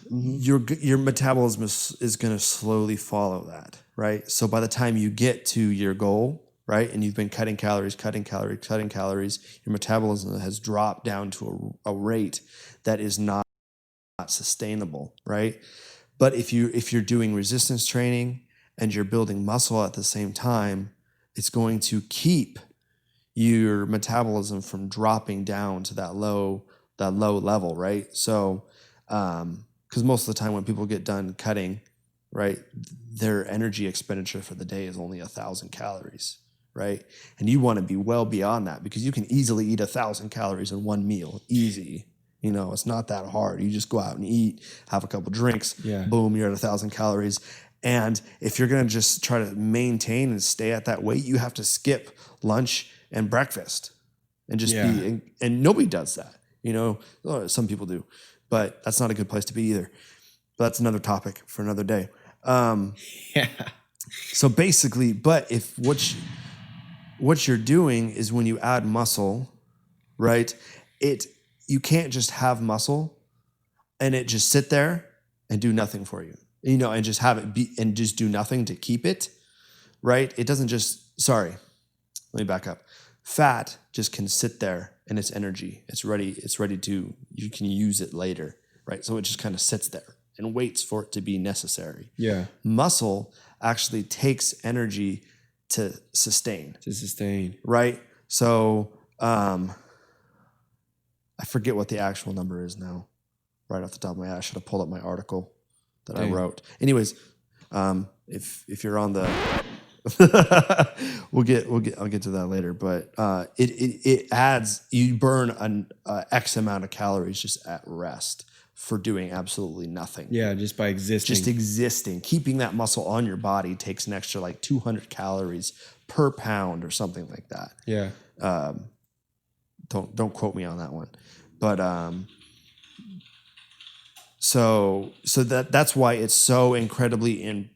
Your metabolism is going to slowly follow that, right? So by the time you get to your goal, right, and you've been cutting calories, your metabolism has dropped down to a rate that is not sustainable, right? But if you're doing resistance training and you're building muscle at the same time, it's going to keep your metabolism from dropping down to that low level, right? So, because most of the time when people get done cutting, right, their energy expenditure for the day is only 1,000 calories, right? And you want to be well beyond that, because you can easily eat 1,000 calories in one meal, easy. It's not that hard. You just go out and eat, have a couple drinks, boom, you're at 1,000 calories. And if you're going to just try to maintain and stay at that weight, you have to skip lunch and breakfast and just be, and nobody does that. Some people do, but that's not a good place to be either. But that's another topic for another day. So basically, but if what you're doing is when you add muscle, right, you can't just have muscle and it just sit there and do nothing for you, and just have it be and just do nothing to keep it, right? It doesn't let me back up. Fat just can sit there and it's energy. It's ready to, you can use it later, right? So it just kind of sits there and waits for it to be necessary. Yeah. Muscle actually takes energy to sustain. Right? So, I forget what the actual number is now, right off the top of my head. I should have pulled up my article that I wrote. Anyways, if you're on the I'll get to that later, but it adds, you burn an X amount of calories just at rest for doing absolutely nothing. Yeah, just by existing. Just existing. Keeping that muscle on your body takes an extra like 200 calories per pound or something like that. Yeah. Don't quote me on that one. But so that's why it's so incredibly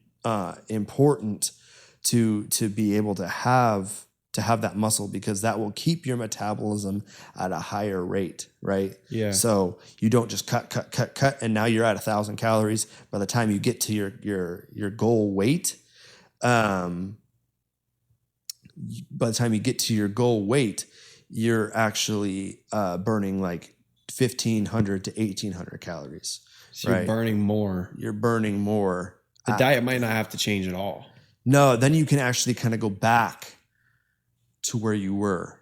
important to be able to have that muscle, because that will keep your metabolism at a higher rate, right? Yeah. So you don't just cut, and now you're at 1,000 calories. By the time you get to your goal weight, you're actually burning like 1,500 to 1,800 calories. So you're burning more. You're burning more. The diet might not have to change at all. No, then you can actually kind of go back to where you were,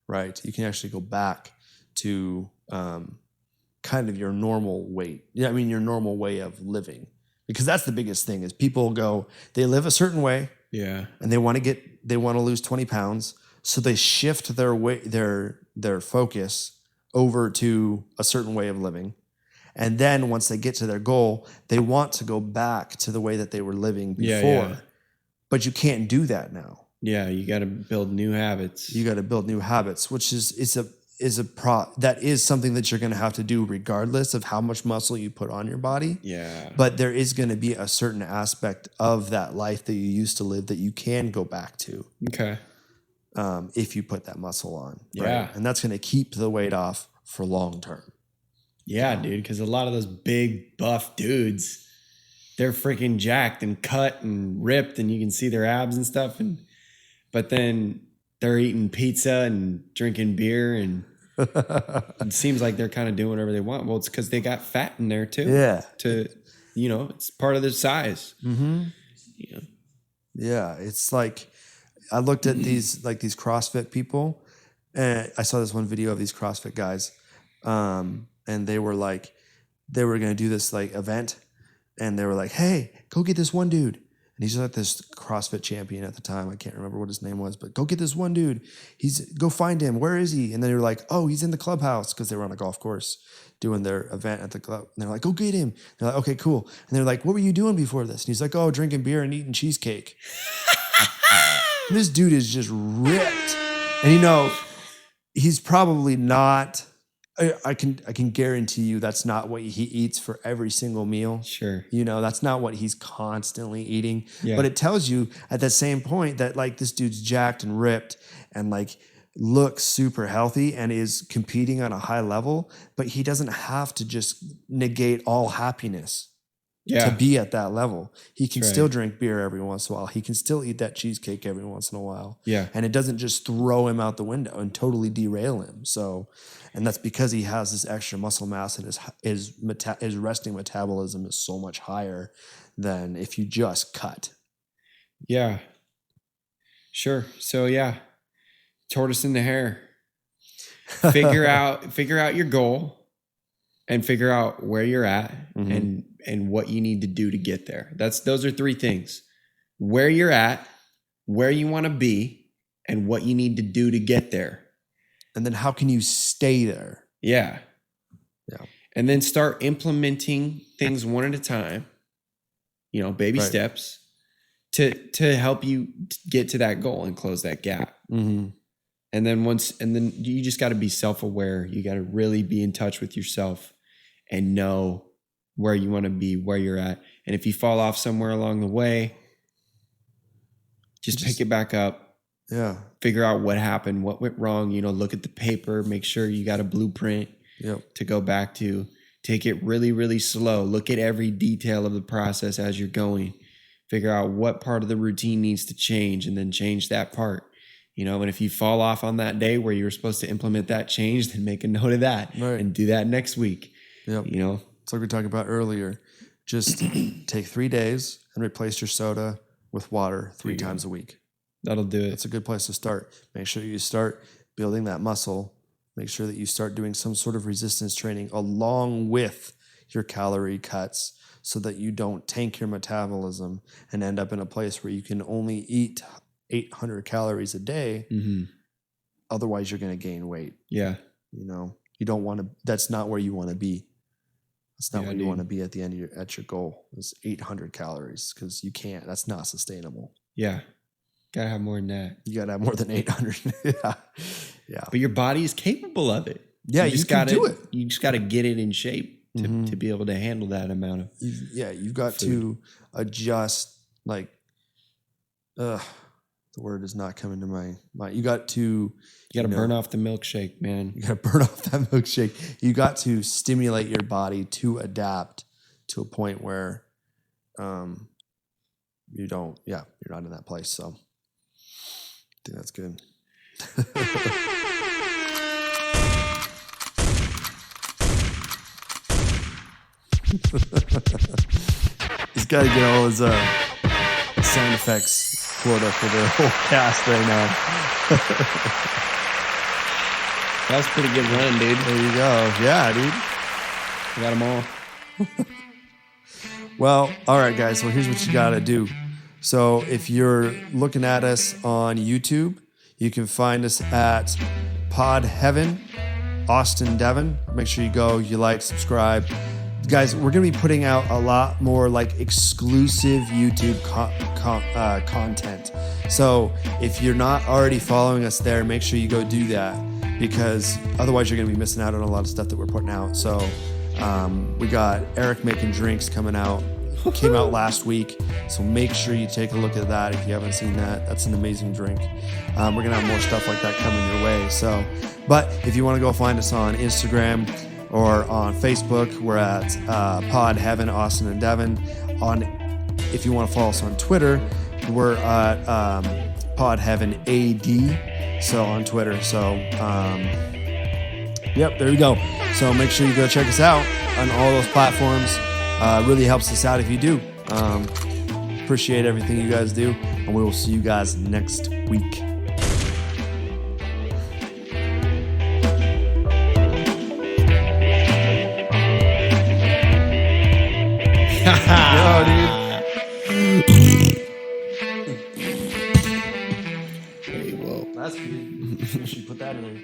right? You can actually go back to kind of your normal weight. Yeah, I mean your normal way of living, because that's the biggest thing. Is people they live a certain way, yeah, and they want to lose 20 pounds, so they shift their weight, their focus over to a certain way of living. And then once they get to their goal, they want to go back to the way that they were living before. Yeah. But you can't do that now. Yeah, you got to build new habits. You got to build new habits, which that is something that you're going to have to do regardless of how much muscle you put on your body. Yeah. But there is going to be a certain aspect of that life that you used to live that you can go back to. Okay. If you put that muscle on. Yeah. Right? And that's going to keep the weight off for long term. Yeah, dude, because a lot of those big buff dudes, they're freaking jacked and cut and ripped, and you can see their abs and stuff. But then they're eating pizza and drinking beer, and it seems like they're kind of doing whatever they want. Well, it's because they got fat in there too. Yeah. It's part of their size. Mm-hmm. Yeah. Yeah. It's like, I looked at these CrossFit people, and I saw this one video of these CrossFit guys. And they were going to do this like event, and they were like, hey, go get this one dude. And he's like this CrossFit champion at the time. I can't remember what his name was, but go get this one dude. Go find him. Where is he? And then they were like, oh, he's in the clubhouse, because they were on a golf course doing their event at the club. And they're like, go get him. And they're like, okay, cool. And they're like, what were you doing before this? And he's like, oh, drinking beer and eating cheesecake. And this dude is just ripped. And he's probably not. I can guarantee you that's not what he eats for every single meal. Sure. That's not what he's constantly eating. Yeah. But it tells you at that same point that like this dude's jacked and ripped and like looks super healthy and is competing on a high level, but he doesn't have to just negate all happiness to be at that level. He can still drink beer every once in a while. He can still eat that cheesecake every once in a while. Yeah. And it doesn't just throw him out the window and totally derail him. So, and that's because he has this extra muscle mass, and his resting metabolism is so much higher than if you just cut. Yeah. Sure. So yeah, tortoise in the hare. Figure out your goal, and figure out where you're at, Mm-hmm. and what you need to do to get there. Those are three things: where you're at, where you want to be, and what you need to do to get there. And then how can you stay there? Yeah. Yeah. And then start implementing things one at a time, baby steps to help you get to that goal and close that gap. Mm-hmm. And then you just got to be self-aware. You got to really be in touch with yourself and know where you want to be, where you're at. And if you fall off somewhere along the way, just pick it back up. Yeah. Figure out what happened, what went wrong, look at the paper, make sure you got a blueprint to go back to. Take it really, really slow. Look at every detail of the process as you're going. Figure out what part of the routine needs to change, and then change that part. And if you fall off on that day where you were supposed to implement that change, then make a note of that and do that next week. Yep. It's like we were talking about earlier. Just take 3 days and replace your soda with water 3 times a week. That'll do it. That's a good place to start. Make sure you start building that muscle. Make sure that you start doing some sort of resistance training along with your calorie cuts, so that you don't tank your metabolism and end up in a place where you can only eat 800 calories a day. Otherwise, you're going to gain weight. Yeah. You know, you don't want to, that's not where you want to be. That's not where you dude. want to be at the end of your goal. It's 800 calories because you can't, that's not sustainable. Yeah. Gotta have more than that. You got to have more than 800. Yeah. But your body is capable of it. Yeah, you can do it. You just got to get it in shape to be able to handle that amount of. You've got to adjust. Like, the word is not coming to my mind. You got to burn off the milkshake, man. You got to burn off that milkshake. You got to stimulate your body to adapt to a point where, you're not in that place. So I think that's good. He's got to get all his sound effects quota for the whole cast right now. That was a pretty good run, dude. There you go. Yeah, dude. I got them all. Well, all right, guys. So here's what you got to do. So if you're looking at us on YouTube, you can find us at Pod Heaven, Austin, Devin. Make sure you go, you like, subscribe. Guys, we're going to be putting out a lot more like exclusive YouTube content. So if you're not already following us there, make sure you go do that, because otherwise you're going to be missing out on a lot of stuff that we're putting out. So we got Eric making drinks coming out. Came out last week. So make sure you take a look at that if you haven't seen that. That's an amazing drink. We're going to have more stuff like that coming your way. So, but if you want to go find us on Instagram or on Facebook, we're at Pod Heaven, Austin and Devin. If you want to follow us on Twitter, we're at Pod Heaven AD. So on Twitter. So, yep, there you go. So make sure you go check us out on all those platforms. Really helps us out if you do. Appreciate everything you guys do, and we will see you guys next week. Yo, dude. Hey, whoa. That's good. You should put that in there.